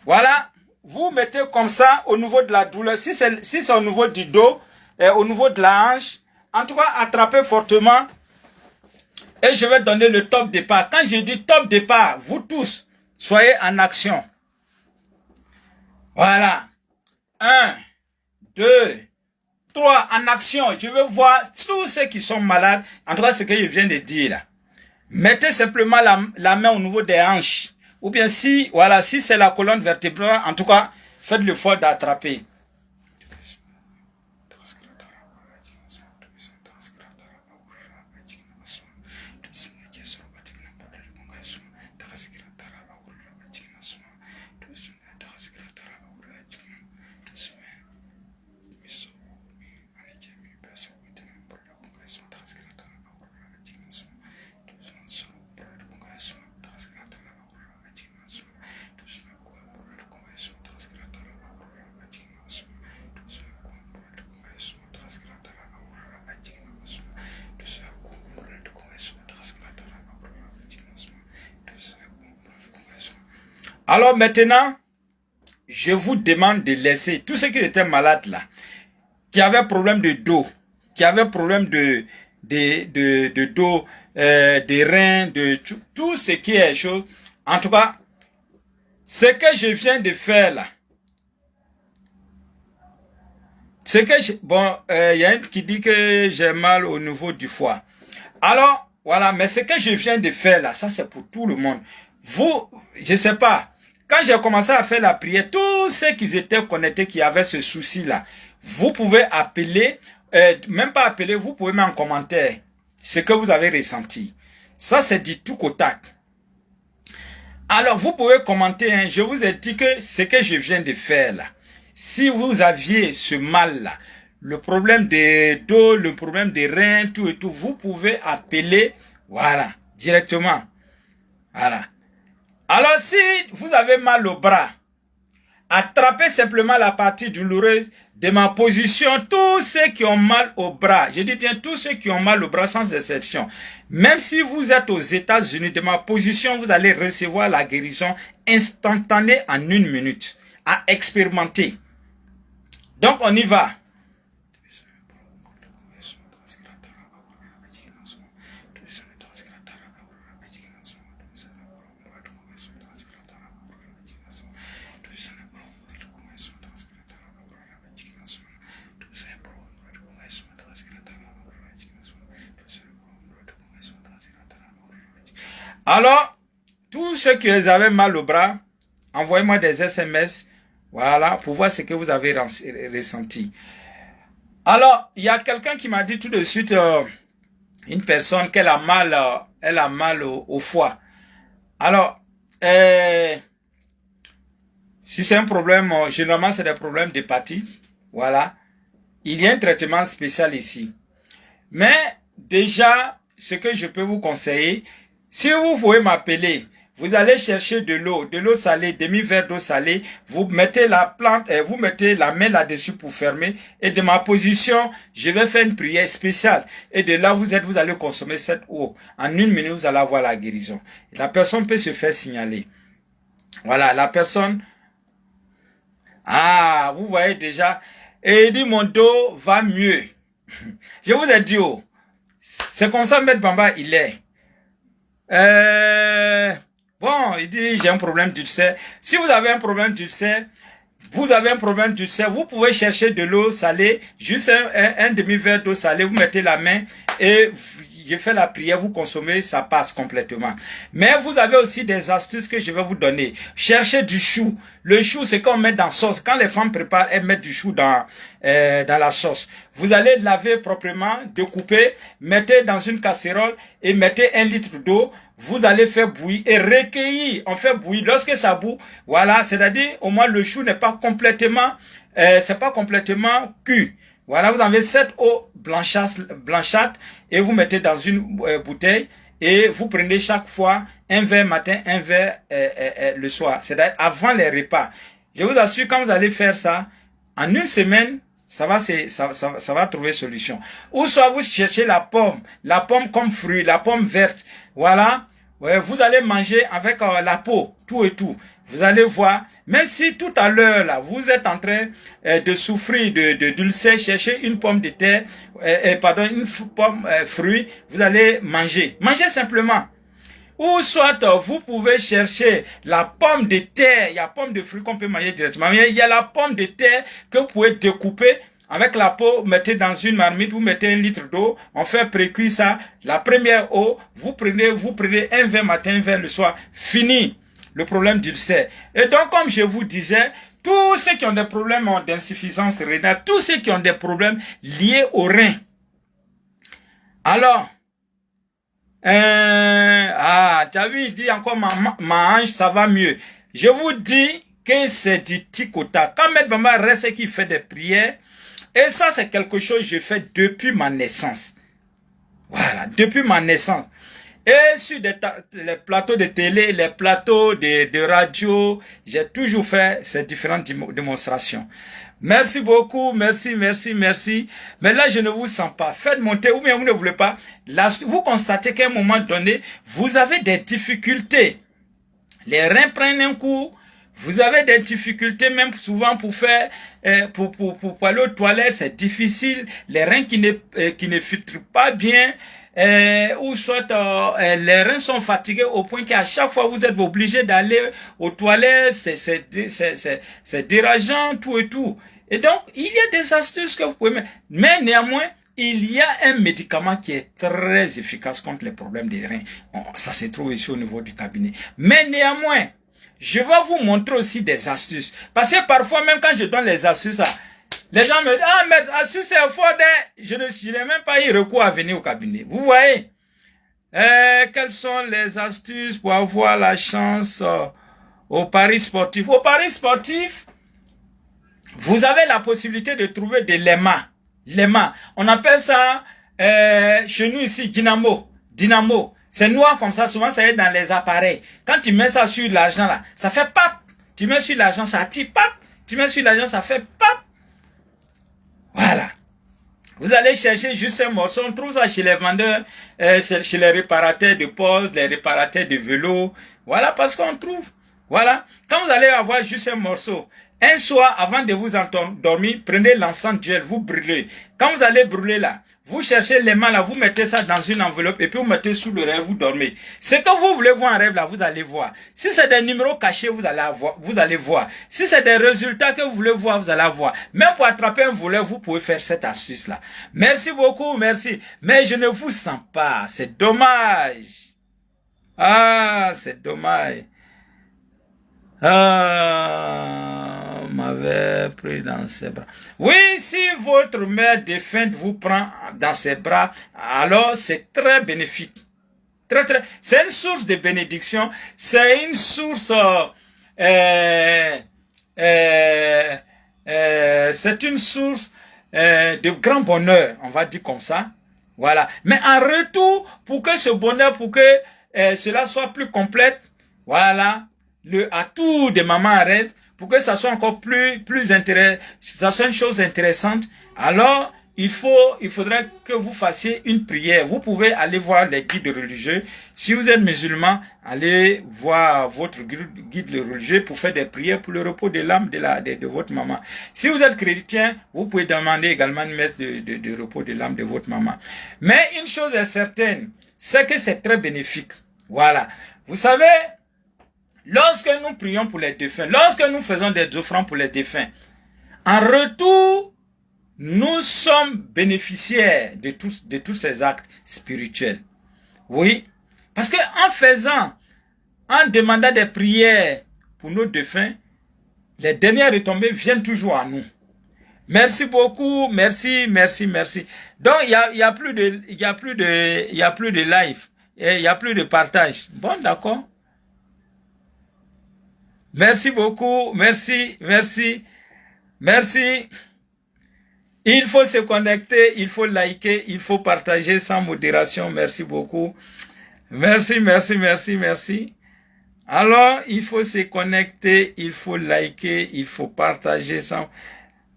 voilà, vous mettez comme ça au niveau de la douleur. Si c'est au niveau du dos, et au niveau de la hanche, en tout cas, attrapez fortement. Et je vais donner le top départ. Quand je dis top départ, vous tous, soyez en action. Voilà. 1, 2, 3, en action. Je veux voir tous ceux qui sont malades. En tout cas, ce que je viens de dire là. Mettez simplement la main au niveau des hanches. Ou bien si, voilà, si c'est la colonne vertébrale, en tout cas, faites l'effort d'attraper. Alors maintenant, je vous demande de laisser tous ceux qui étaient malades là, qui avaient problème de dos, qui avaient problème de dos, des reins, de tout ce qui est chose. En tout cas, ce que je viens de faire là, bon, y a un qui dit que j'ai mal au niveau du foie. Alors, voilà, mais ce que je viens de faire là, ça c'est pour tout le monde. Vous, je sais pas, quand j'ai commencé à faire la prière, tous ceux qui étaient connectés, qui avaient ce souci-là, vous pouvez appeler, même pas appeler, vous pouvez mettre en commentaire ce que vous avez ressenti. Ça, c'est du tout au tac. Alors, vous pouvez commenter, hein, je vous ai dit que ce que je viens de faire là, si vous aviez ce mal-là, le problème des dos, le problème des reins, tout et tout, vous pouvez appeler, voilà, directement. Voilà. Alors, si vous avez mal au bras, attrapez simplement la partie douloureuse de ma position. Tous ceux qui ont mal au bras, je dis bien tous ceux qui ont mal au bras sans exception, même si vous êtes aux États-Unis, de ma position, vous allez recevoir la guérison instantanée en 1 minute, à expérimenter. Donc, on y va. Alors, tous ceux qui avaient mal au bras, envoyez-moi des SMS, voilà, pour voir ce que vous avez ressenti. Alors, il y a quelqu'un qui m'a dit tout de suite, une personne qu'elle a mal, elle a mal au foie. Alors, si c'est un problème, généralement c'est des problèmes d'hépatite, voilà, il y a un traitement spécial ici. Mais déjà, ce que je peux vous conseiller, si vous pouvez m'appeler, vous allez chercher de l'eau salée, demi-verre d'eau salée, vous mettez la plante, vous mettez la main là-dessus pour fermer, et de ma position, je vais faire une prière spéciale. Et de là, vous allez consommer cette eau. En 1 minute, vous allez avoir la guérison. La personne peut se faire signaler. Voilà, la personne, ah, vous voyez déjà, et il dit mon dos va mieux. Je vous ai dit, oh, c'est comme ça, Maître Bamba, il est. Bon, il dit, j'ai un problème d'ulcère. Si vous avez un problème d'ulcère, vous pouvez chercher de l'eau salée, juste un demi-verre d'eau salée, vous mettez la main et je fais la prière, vous consommez, ça passe complètement. Mais vous avez aussi des astuces que je vais vous donner. Cherchez du chou. Le chou, c'est qu'on met dans sauce. Quand les femmes préparent, elles mettent du chou dans la sauce. Vous allez laver proprement, découper, mettez dans une casserole et mettez 1 litre d'eau. Vous allez faire bouillir et recueillir. On fait bouillir. Lorsque ça bout, voilà, c'est-à-dire au moins le chou n'est pas complètement, cuit. Voilà, vous avez cette eau blanchâtre et vous mettez dans une bouteille et vous prenez chaque fois un verre matin, un verre le soir. C'est-à-dire avant les repas. Je vous assure, quand vous allez faire ça, en 1 semaine, ça va trouver solution. Ou soit vous cherchez la pomme comme fruit, la pomme verte. Voilà, ouais, vous allez manger avec la peau, tout et tout. Vous allez voir, même si tout à l'heure, là, vous êtes en train de souffrir d'ulcère, cherchez une pomme de terre, une pomme fruit, vous allez manger. Mangez simplement. Ou soit, vous pouvez chercher la pomme de terre, il y a pomme de fruit qu'on peut manger directement, mais il y a la pomme de terre que vous pouvez découper avec la peau, mettez dans une marmite, vous mettez 1 litre d'eau, on fait précuire ça, la première eau, vous prenez un verre matin, un verre le soir, fini le problème d'ulcère. Et donc, comme je vous disais, tous ceux qui ont des problèmes d'insuffisance rénale, tous ceux qui ont des problèmes liés aux reins. Alors, tu as vu, il dit encore ma hanche, ça va mieux. Je vous dis que c'est du tic-au-tac. Quand Maître Bamba reste et qu'il fait des prières, et ça c'est quelque chose que je fais depuis ma naissance. Voilà, depuis ma naissance. Et sur les plateaux de télé, les plateaux de radio, j'ai toujours fait ces différentes démonstrations. Merci beaucoup, merci. Mais là, je ne vous sens pas. Faites monter, ou bien vous ne voulez pas. Là, vous constatez qu'à un moment donné, vous avez des difficultés. Les reins prennent un coup. Vous avez des difficultés même souvent pour faire, pour aller aux toilettes, c'est difficile. Les reins qui ne filtrent pas bien. Ou soit les reins sont fatigués au point qu'à chaque fois vous êtes obligé d'aller aux toilettes, c'est dérangeant, tout et tout. Et donc, il y a des astuces que vous pouvez mettre. Mais néanmoins, il y a un médicament qui est très efficace contre les problèmes des reins. Ça se trouve ici au niveau du cabinet. Mais néanmoins, je vais vous montrer aussi des astuces. Parce que parfois, même quand je donne les astuces, là, les gens me disent, ah, mais astuce, c'est fort, je n'ai même pas eu recours à venir au cabinet. Vous voyez? Quelles sont les astuces pour avoir la chance au paris sportif? Au paris sportif, vous avez la possibilité de trouver des lémas. Lémas. On appelle ça, chez nous ici, dynamo. Dynamo. C'est noir comme ça, souvent ça est dans les appareils. Quand tu mets ça sur l'argent là, ça fait pap. Tu mets sur l'argent, ça attire pap. Tu mets sur l'argent, ça fait pap. Voilà. Vous allez chercher juste un morceau. On trouve ça chez les vendeurs, chez les réparateurs de postes, les réparateurs de vélos. Voilà, parce qu'on trouve. Voilà. Quand vous allez avoir juste un morceau, un soir, avant de vous endormir, prenez l'encens duel, vous brûlez. Quand vous allez brûler là, vous cherchez les mains là, vous mettez ça dans une enveloppe et puis vous mettez sous le rêve, vous dormez. Ce que vous voulez voir en rêve là, vous allez voir. Si c'est des numéros cachés, vous allez voir. Si c'est des résultats que vous voulez voir, vous allez voir. Même pour attraper un voleur, vous pouvez faire cette astuce là. Merci beaucoup, merci. Mais je ne vous sens pas, c'est dommage. Ah, c'est dommage. M'avait pris dans ses bras. Oui, si votre mère défunte vous prend dans ses bras, alors c'est très bénéfique. C'est une source de bénédiction. C'est une source, c'est une source de grand bonheur, on va dire comme ça. Voilà. Mais en retour, pour que ce bonheur, pour que cela soit plus complète, voilà, le atout de maman en rêve, pour que ça soit encore plus intéressant, ça soit une chose intéressante, alors il faudrait que vous fassiez une prière. Vous pouvez aller voir les guides religieux. Si vous êtes musulman, allez voir votre guide religieux pour faire des prières pour le repos de l'âme de votre maman. Si vous êtes chrétien, vous pouvez demander également une messe de repos de l'âme de votre maman. Mais une chose est certaine, c'est que c'est très bénéfique. Voilà. Vous savez, lorsque nous prions pour les défunts, lorsque nous faisons des offrandes pour les défunts, en retour, nous sommes bénéficiaires de tous ces actes spirituels. Oui, parce que en demandant des prières pour nos défunts, les dernières retombées viennent toujours à nous. Merci beaucoup, merci. Donc il y a plus de live, il y a plus de partage. Bon, d'accord. Merci beaucoup, merci. Il faut se connecter, il faut liker, il faut partager sans modération. Merci beaucoup. Merci. Alors, il faut se connecter, il faut liker, il faut partager sans...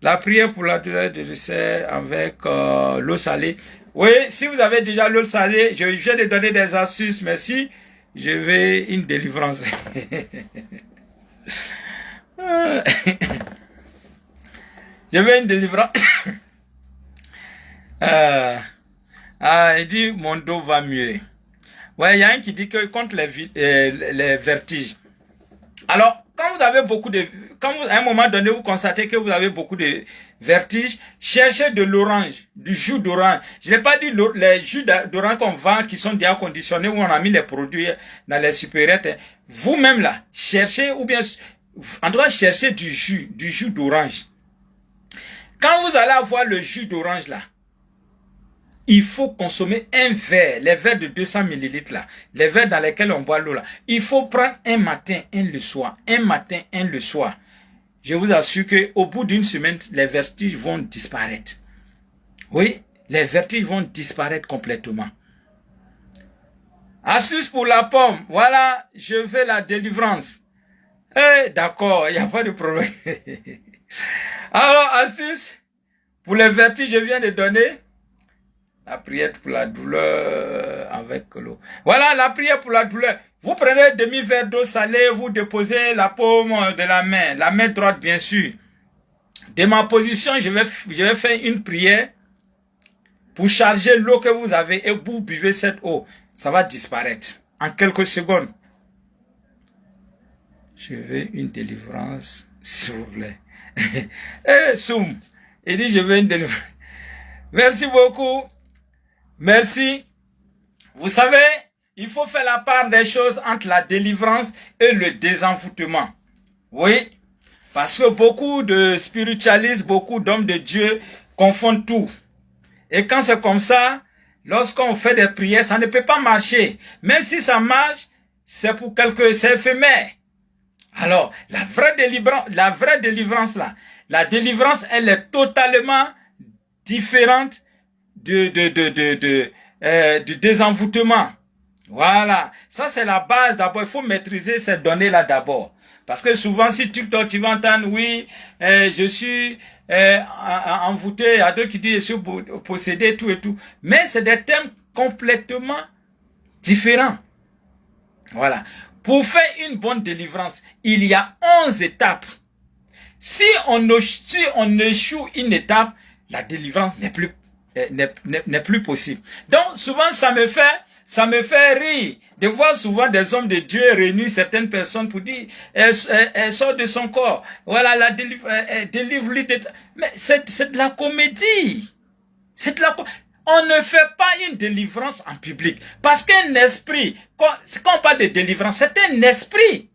La prière pour la douleur de l'ulcère avec l'eau salée. Oui, si vous avez déjà l'eau salée, je viens de donner des astuces, merci. Je vais une délivrance. Je veux une délivrance. Il dit mon dos va mieux. Ouais, il y a un qui dit que contre les vertiges. Alors, quand vous avez à un moment donné vous constatez que vous avez beaucoup de vertiges, cherchez de l'orange, du jus d'orange. Je n'ai pas dit les jus d'orange qu'on vend qui sont déjà conditionnés où on a mis les produits dans les supérettes. Vous-même là, cherchez ou bien en tout cas cherchez du jus d'orange. Quand vous allez avoir le jus d'orange là, il faut consommer un verre, les verres de 200 ml là, les verres dans lesquels on boit l'eau là. Il faut prendre un matin, un le soir, Je vous assure que au bout d'une semaine, les vertiges vont disparaître. Oui, les vertiges vont disparaître complètement. Astuce pour la pomme, voilà, je veux la délivrance. D'accord, il n'y a pas de problème. Alors, astuce pour les vertiges, je viens de donner la prière pour la douleur avec l'eau. Voilà la prière pour la douleur. Vous prenez demi-verre d'eau salée, vous déposez la paume de la main droite bien sûr. De ma position, je vais faire une prière pour charger l'eau que vous avez et vous buvez cette eau. Ça va disparaître en quelques secondes. Je veux une délivrance, s'il vous plaît. Soum, il dit je veux une délivrance. Merci beaucoup. Merci. Vous savez, il faut faire la part des choses entre la délivrance et le désenvoûtement. Oui, parce que beaucoup de spiritualistes, beaucoup d'hommes de Dieu confondent tout. Et quand c'est comme ça, lorsqu'on fait des prières, ça ne peut pas marcher. Même si ça marche, c'est pour c'est éphémère. Alors, la vraie délivrance là, la délivrance, elle est totalement différente du désenvoûtement. Voilà. Ça, c'est la base. D'abord, il faut maîtriser ces données-là d'abord. Parce que souvent, si tu vas entendre, oui, je suis envoûté, il y a d'autres qui disent, je suis possédé, tout et tout. Mais c'est des thèmes complètement différents. Voilà. Pour faire une bonne délivrance, il y a 11 étapes. Si on échoue une étape, la délivrance n'est plus possible. Donc, souvent, ça me fait rire de voir souvent des hommes de Dieu réunir certaines personnes pour dire, elle sort de son corps. Voilà, délivre-lui de... Mais c'est de la comédie. C'est de la On ne fait pas une délivrance en public. Parce qu'un esprit, quand on parle de délivrance, c'est un esprit.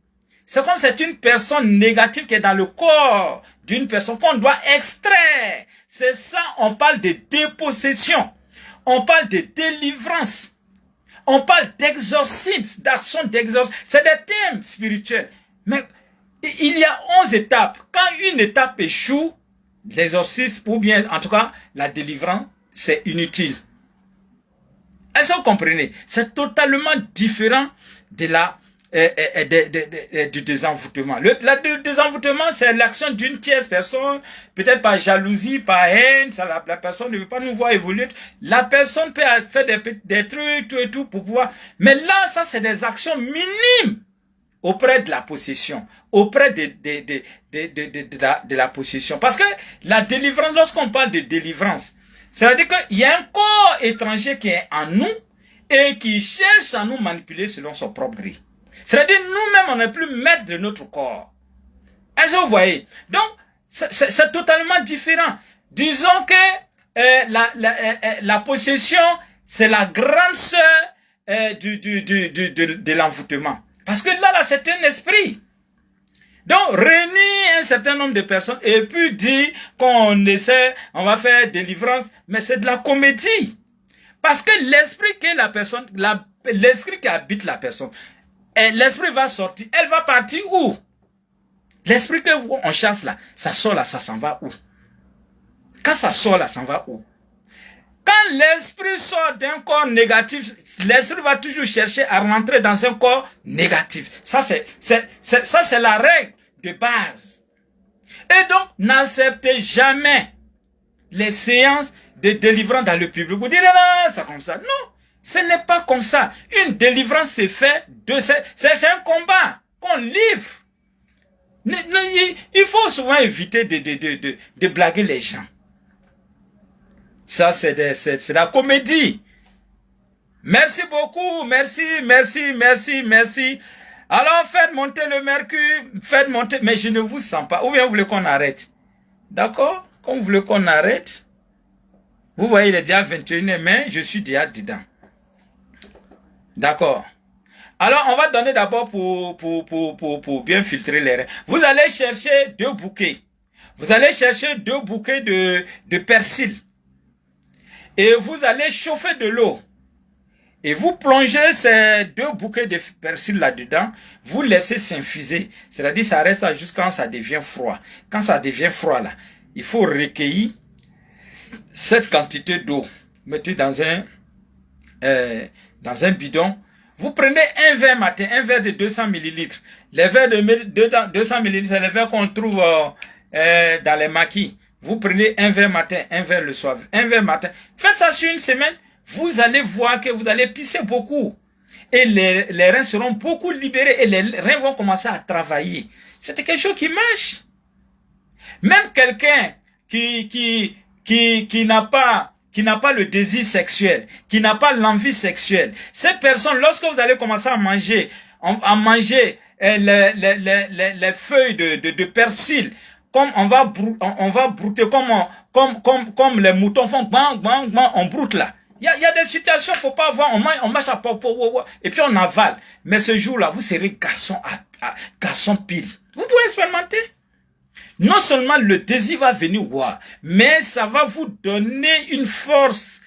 C'est comme c'est une personne négative qui est dans le corps d'une personne qu'on doit extraire. C'est ça, on parle de dépossession. On parle de délivrance. On parle d'exorcisme, d'action d'exorcisme. C'est des thèmes spirituels. Mais il y a 11 étapes. Quand une étape échoue, l'exorcisme ou bien en tout cas la délivrance, c'est inutile. Est-ce que vous comprenez? C'est totalement différent de du désenvoûtement. Le désenvoûtement, c'est l'action d'une tierce personne, peut-être par jalousie, par haine, la personne ne veut pas nous voir évoluer. La personne peut faire des trucs, tout et tout pour pouvoir... Mais là, ça, c'est des actions minimes auprès de la possession, auprès de la possession. Parce que la délivrance, lorsqu'on parle de délivrance, ça veut dire qu'il y a un corps étranger qui est en nous et qui cherche à nous manipuler selon son propre gré. C'est-à-dire nous-mêmes, on n'est plus maître de notre corps. Est-ce que vous voyez? Donc, c'est totalement différent. Disons que la possession, c'est la grande sœur de l'envoûtement. Parce que là, c'est un esprit. Donc, réunir un certain nombre de personnes et puis dire qu'on essaie, on va faire délivrance, mais c'est de la comédie. Parce que l'esprit que la personne, l'esprit qui habite la personne, l'esprit va sortir, elle va partir où? L'esprit que on chasse là, ça sort là, ça s'en va où? Quand ça sort là, ça s'en va où? Quand l'esprit sort d'un corps négatif, l'esprit va toujours chercher à rentrer dans un corps négatif. Ça, c'est la règle de base. Et donc, n'acceptez jamais les séances de délivrance dans le public. Vous dites, non, c'est comme ça. Non, ce n'est pas comme ça. Une délivrance, c'est fait c'est un combat qu'on livre. Il faut souvent éviter de blaguer les gens. Ça, c'est la comédie. Merci beaucoup. Merci. Alors, faites monter le mercure. Faites monter. Mais je ne vous sens pas. Ou bien vous voulez qu'on arrête? D'accord? Quand vous voulez qu'on arrête, vous voyez, il est déjà 21h, mais je suis déjà dedans. D'accord? Alors, on va donner d'abord pour bien filtrer les reins. Vous allez chercher 2 bouquets. Vous allez chercher 2 bouquets de persil. Et vous allez chauffer de l'eau. Et vous plongez ces 2 bouquets de persil là-dedans. Vous laissez s'infuser. C'est-à-dire, ça reste là jusqu'à quand ça devient froid. Quand ça devient froid là, il faut recueillir cette quantité d'eau. Mettez dans un bidon. Vous prenez un verre matin, un verre de 200 ml. Les verres de 200 ml, c'est les verres qu'on trouve dans les maquis. Vous prenez un verre matin, un verre le soir, un verre matin. Faites ça sur une semaine. Vous allez voir que vous allez pisser beaucoup. Et les reins seront beaucoup libérés et les reins vont commencer à travailler. C'est quelque chose qui marche. Même quelqu'un qui n'a pas le désir sexuel, qui n'a pas l'envie sexuelle, cette personne, lorsque vous allez commencer à manger les feuilles de persil, comme on va brouter, comme les moutons font, bang, bang, bang, on broute là. Il y a des situations, faut pas avoir, on marche à et puis on avale. Mais ce jour-là, vous serez garçon pile. Vous pouvez expérimenter. Non seulement le désir va venir voir, mais ça va vous donner une force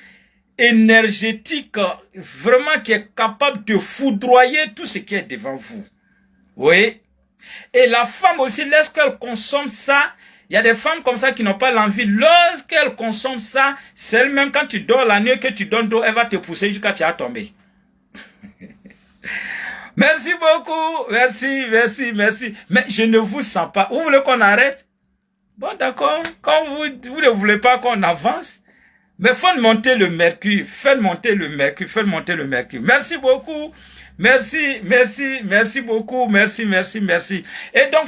énergétique, vraiment qui est capable de foudroyer tout ce qui est devant vous. Oui. Et la femme aussi, lorsqu'elle consomme ça, il y a des femmes comme ça qui n'ont pas l'envie. Lorsqu'elle consomme ça, c'est elle-même quand tu dors la nuit, que tu donnes d'eau, elle va te pousser jusqu'à tu as tombé. Merci beaucoup. Merci, merci, merci. Mais je ne vous sens pas. Vous voulez qu'on arrête? Bon, d'accord. Quand vous ne voulez pas qu'on avance, mais faites monter le mercure. Faites monter le mercure. Faites monter le mercure. Merci beaucoup. Merci, merci, merci beaucoup. Merci, merci, merci. Et donc,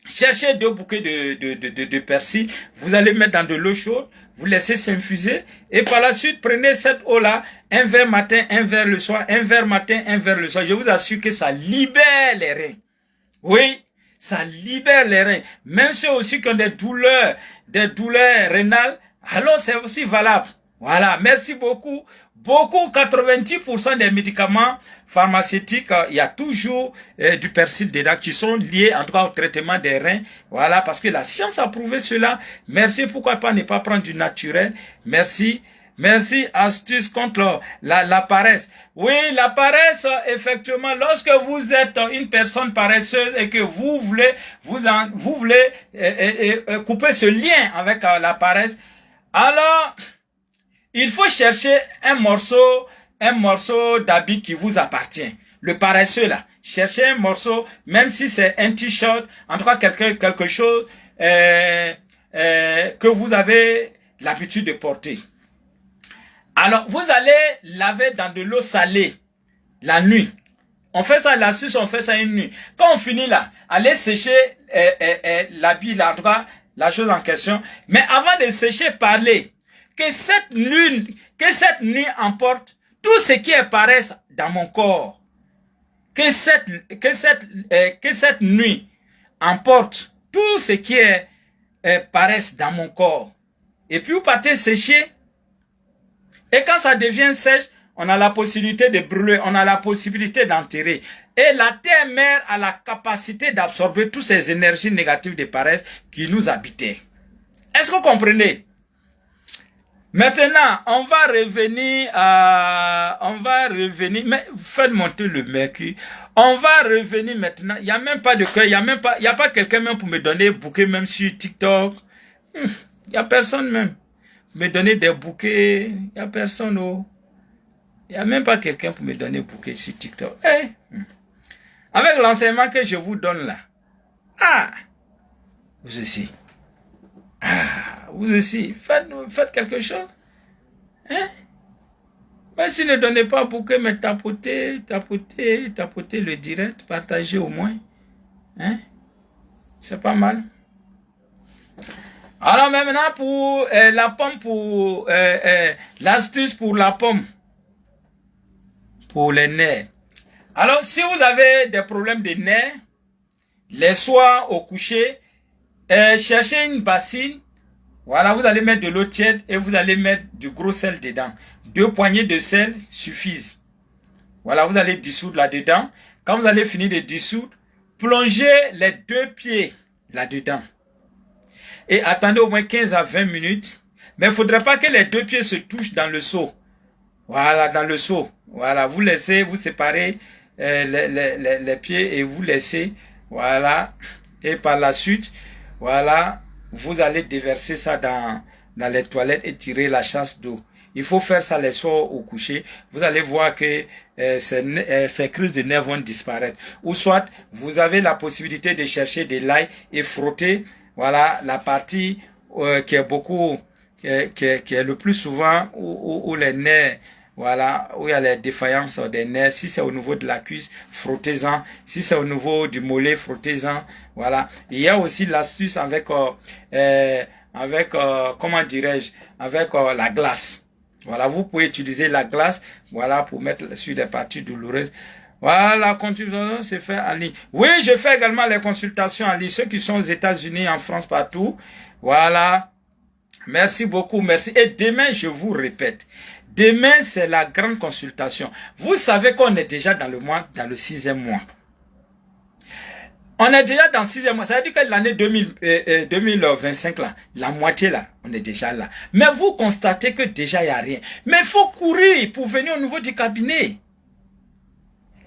cherchez 2 bouquets de persil. Vous allez mettre dans de l'eau chaude. Vous laissez s'infuser. Et par la suite, prenez cette eau-là. Un verre matin, un verre le soir. Un verre matin, un verre le soir. Je vous assure que ça libère les reins. Oui, ça libère les reins. Même ceux aussi qui ont des douleurs rénales, alors c'est aussi valable. Voilà, merci beaucoup. 90% des médicaments pharmaceutiques, il y a toujours du persil dedans qui sont liés en tout cas au traitement des reins. Voilà, parce que la science a prouvé cela. Merci, pourquoi pas ne pas prendre du naturel. Merci. Merci, astuce contre la paresse. Oui, la paresse, effectivement, lorsque vous êtes une personne paresseuse et que vous voulez couper ce lien avec la paresse, alors il faut chercher un morceau d'habit qui vous appartient. Le paresseux là, cherchez un morceau, même si c'est un t-shirt, en tout cas quelque chose que vous avez l'habitude de porter. Alors, vous allez laver dans de l'eau salée la nuit. On fait ça, l'astuce, on fait ça une nuit. Quand on finit là, allez sécher l'habit, là, en tout cas, la chose en question. Mais avant de sécher, parlez. Que cette nuit emporte tout ce qui est paresse dans mon corps. Que cette nuit emporte tout ce qui est paresse dans mon corps. Et puis vous partez sécher. Et quand ça devient sèche, on a la possibilité de brûler, on a la possibilité d'enterrer. Et la terre-mère a la capacité d'absorber toutes ces énergies négatives de paresse qui nous habitaient. Est-ce que vous comprenez? Maintenant, on va revenir, mais faites monter le mercure. On va revenir maintenant. Il n'y a même pas de cœur, il n'y a pas quelqu'un même pour me donner un bouquet même sur TikTok. Il n'y a personne même. Me donner des bouquets, il n'y a personne. Oh. Il n'y a même pas quelqu'un pour me donner un bouquet sur TikTok. Hey. Avec l'enseignement que je vous donne là. Ah, vous aussi. Ah, vous aussi. Faites quelque chose. Hein? Mais si ne donnez pas un bouquet, mais tapotez le direct, partagez au moins. Hein? C'est pas mal. Alors maintenant pour la pomme, pour l'astuce pour la pomme, pour les nerfs. Alors si vous avez des problèmes de nerfs, les soirs au coucher, cherchez une bassine. Voilà, vous allez mettre de l'eau tiède et vous allez mettre du gros sel dedans. 2 poignées de sel suffisent. Voilà, vous allez dissoudre là-dedans. Quand vous allez finir de dissoudre, plongez les 2 pieds là-dedans. Et attendez au moins 15 à 20 minutes. Mais il ne faudrait pas que les 2 pieds se touchent dans le seau. Voilà, dans le seau. Voilà, vous laissez, vous séparez les pieds et vous laissez. Voilà. Et par la suite, voilà, vous allez déverser ça dans les toilettes et tirer la chasse d'eau. Il faut faire ça les soirs au coucher. Vous allez voir que ces crises de nerfs vont disparaître. Ou soit, vous avez la possibilité de chercher de l'ail et frotter. Voilà la partie qui est le plus souvent où les nerfs, voilà, où il y a les défaillances des nerfs. Si c'est au niveau de la cuisse, frottez-en. Si c'est au niveau du mollet, frottez-en. Voilà. Il y a aussi l'astuce avec comment dirais-je, avec la glace. Voilà, vous pouvez utiliser la glace, voilà, pour mettre sur les parties douloureuses. Voilà, la consultation se fait en ligne. Oui, je fais également les consultations en ligne. Ceux qui sont aux États-Unis, en France, partout. Voilà. Merci beaucoup, merci. Et demain, je vous répète, demain, c'est la grande consultation. Vous savez qu'on est déjà dans le 6e mois. On est déjà dans 6e mois. Ça veut dire que l'année 2025, là, la moitié, là, on est déjà là. Mais vous constatez que déjà, il n'y a rien. Mais il faut courir pour venir au niveau du cabinet.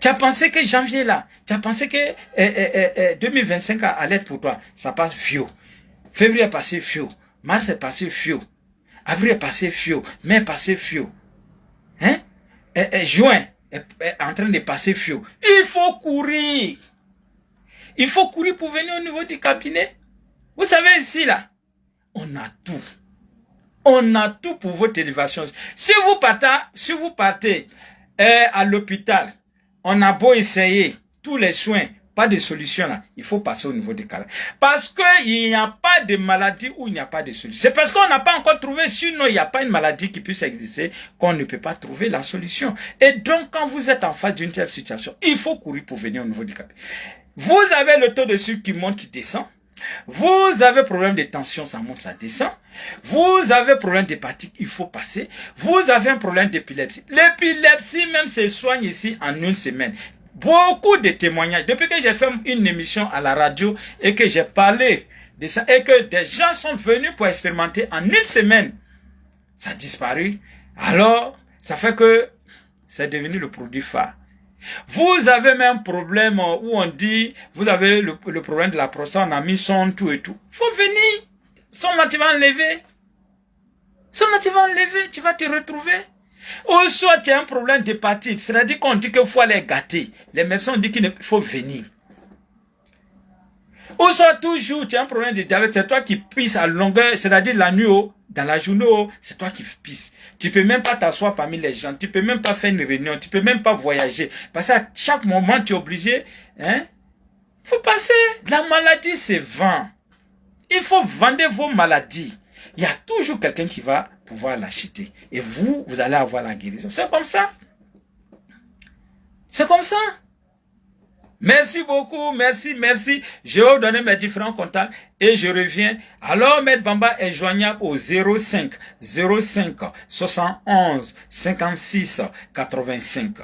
Tu as pensé que janvier, là, tu as pensé que 2025 allait être pour toi. Ça passe fio. Février est passé fio. Mars est passé fio. Avril est passé fio. Mai est passé fio. Hein? Juin est en train de passer fio. Il faut courir. Il faut courir pour venir au niveau du cabinet. Vous savez ici, là, on a tout. On a tout pour votre élévation. Si vous partez à l'hôpital, on a beau essayer tous les soins, pas de solution là. Il faut passer au niveau du cabinet. Parce qu'il n'y a pas de maladie où il n'y a pas de solution. C'est parce qu'on n'a pas encore trouvé, sinon il n'y a pas une maladie qui puisse exister, qu'on ne peut pas trouver la solution. Et donc, quand vous êtes en face d'une telle situation, il faut courir pour venir au niveau du cabinet. Vous avez le taux de sucre qui monte, qui descend. Vous avez problème de tension, ça monte, ça descend. Vous avez problème d'hépatite, il faut passer. Vous avez un problème d'épilepsie. L'épilepsie même se soigne ici en une semaine. Beaucoup de témoignages. Depuis que j'ai fait une émission à la radio et que j'ai parlé de ça et que des gens sont venus pour expérimenter en une semaine, ça a disparu. Alors, ça fait que c'est devenu le produit phare. Vous avez même un problème où on dit, vous avez le problème de la prostate, on a mis son tout et tout. Faut venir. Son là, tu vas enlever. Son là, tu vas enlever, tu vas te retrouver. Ou soit tu as un problème d'hépatite, c'est-à-dire qu'on dit qu'il faut aller gâter. Les médecins disent qu'il faut venir. Ou soit toujours tu as un problème de diabète, c'est toi qui pisses à longueur, c'est-à-dire la nuit, dans la journée, c'est toi qui pisses. Tu peux même pas t'asseoir parmi les gens, tu peux même pas faire une réunion, tu peux même pas voyager. Parce qu'à chaque moment, tu es obligé, hein. Faut passer. La maladie, c'est vend. Il faut vendre vos maladies. Il y a toujours quelqu'un qui va pouvoir l'acheter. Et vous allez avoir la guérison. C'est comme ça. C'est comme ça. Merci beaucoup, merci. Je vais vous donner mes différents contacts et je reviens. Alors, Maître Bamba est joignable au 05 71 56 85.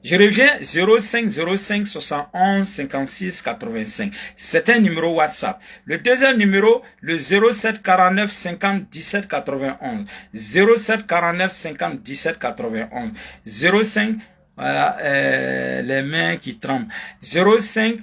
Je reviens 05 71 56 85. C'est un numéro WhatsApp. Le deuxième numéro, le 07 49 50 17 91. 07 49 50 17 91. 05 voilà, les mains qui tremblent. 07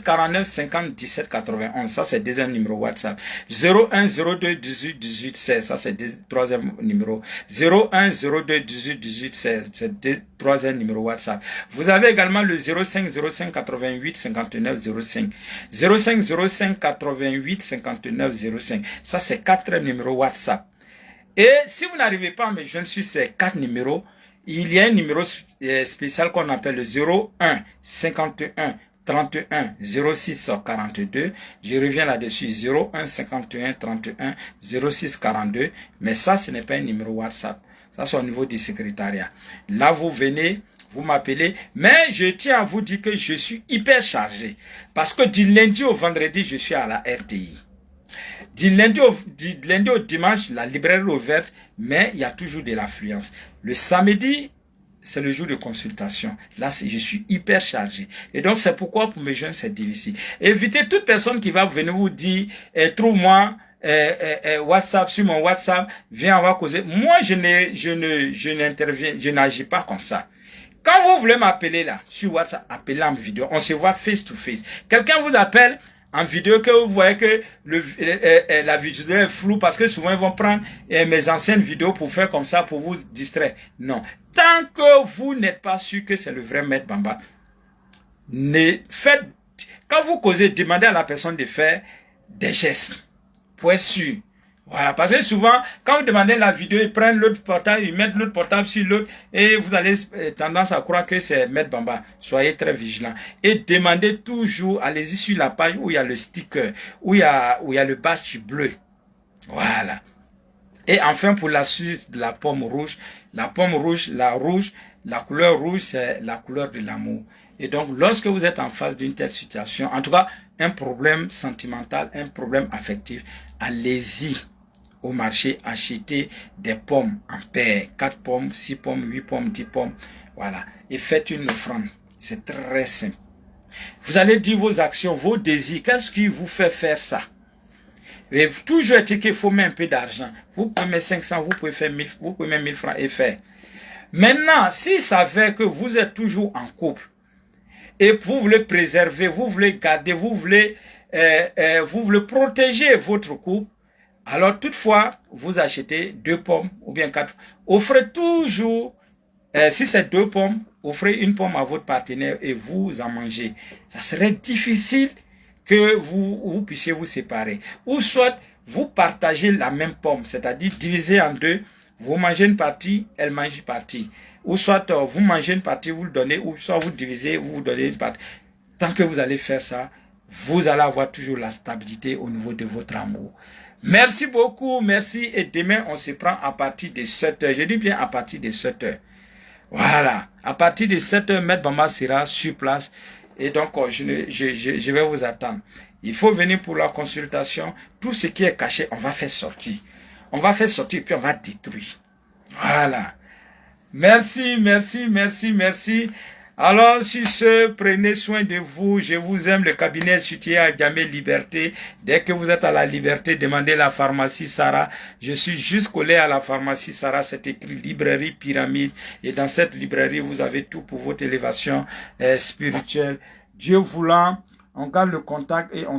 49 50 17 91. Ça, c'est le deuxième numéro WhatsApp. 01 02 18 18 16. Ça, c'est le troisième numéro. 01 02 18 18 16. C'est le troisième numéro WhatsApp. Vous avez également le 05 05 88 59 05. 05 05 88 59 05. Ça, c'est quatre numéros WhatsApp. Et si vous n'arrivez pas à me joindre sur ces quatre numéros, il y a un numéro spécial qu'on appelle le 01 51 31 06 42. Je reviens là-dessus. 01 51 31 06 42. Mais ça, ce n'est pas un numéro WhatsApp. Ça, c'est au niveau du secrétariat. Là, vous venez, vous m'appelez. Mais je tiens à vous dire que je suis hyper chargé. Parce que du lundi au vendredi, je suis à la RTI. Du lundi au dimanche, la librairie est ouverte, mais il y a toujours de l'affluence. Le samedi, c'est le jour de consultation. Là, je suis hyper chargé. Et donc, c'est pourquoi pour mes jeunes, c'est difficile. Évitez toute personne qui va venir vous dire, trouve-moi WhatsApp, sur mon WhatsApp, viens, on va causer. Moi, je n'interviens, je n'agis pas comme ça. Quand vous voulez m'appeler là, sur WhatsApp, appelez en vidéo. On se voit face to face. Quelqu'un vous appelle en vidéo que vous voyez que la vidéo est floue parce que souvent ils vont prendre mes anciennes vidéos pour faire comme ça, pour vous distraire. Non. Tant que vous n'êtes pas sûr que c'est le vrai Maître Bamba, quand vous causez, demandez à la personne de faire des gestes pour être sûr. Voilà, parce que souvent, quand vous demandez la vidéo, ils prennent l'autre portable, ils mettent l'autre portable sur l'autre et vous allez tendance à croire que c'est Maître Bamba. Soyez très vigilants. Et demandez toujours, allez-y sur la page où il y a le sticker, où il y a le badge bleu. Voilà. Et enfin, pour la suite de la pomme rouge, la couleur rouge, c'est la couleur de l'amour. Et donc, lorsque vous êtes en face d'une telle situation, en tout cas, un problème sentimental, un problème affectif, allez-y au marché, acheter des pommes en paire, 4 pommes, 6 pommes, 8 pommes, 10 pommes, voilà, et faites une offrande. C'est très simple. Vous allez dire vos actions, vos désirs. Qu'est-ce qui vous fait faire ça? Et toujours est-il qu'il faut mettre un peu d'argent. Vous pouvez mettre 500, vous pouvez faire 1000, vous pouvez mettre 1000 francs et faire. Maintenant, s'il s'avère que vous êtes toujours en couple et vous voulez préserver, vous voulez garder, vous voulez protéger votre couple, alors toutefois, vous achetez 2 pommes ou bien 4. Offrez toujours, si c'est 2 pommes, offrez une pomme à votre partenaire et vous en mangez. Ça serait difficile que vous puissiez vous séparer. Ou soit, vous partagez la même pomme, c'est-à-dire divisez en 2. Vous mangez une partie, elle mange une partie. Ou soit, vous mangez une partie, vous le donnez, ou soit vous divisez, vous vous donnez une partie. Tant que vous allez faire ça, vous allez avoir toujours la stabilité au niveau de votre amour. Merci beaucoup, merci. Et demain, on se prend à partir de 7 h. Je dis bien à partir de 7 h. Voilà. À partir de 7 h, Maître Bamba sera sur place. Et donc, je vais vous attendre. Il faut venir pour la consultation. Tout ce qui est caché, on va faire sortir. On va faire sortir, puis on va détruire. Voilà. Merci, merci, merci, merci. Alors, sur ce, prenez soin de vous. Je vous aime. Le cabinet situé à Djamé Liberté. Dès que vous êtes à la Liberté, demandez la pharmacie Sarah. Je suis juste collé à la pharmacie Sarah. C'est écrit librairie pyramide. Et dans cette librairie, vous avez tout pour votre élévation spirituelle. Dieu voulant, on garde le contact et on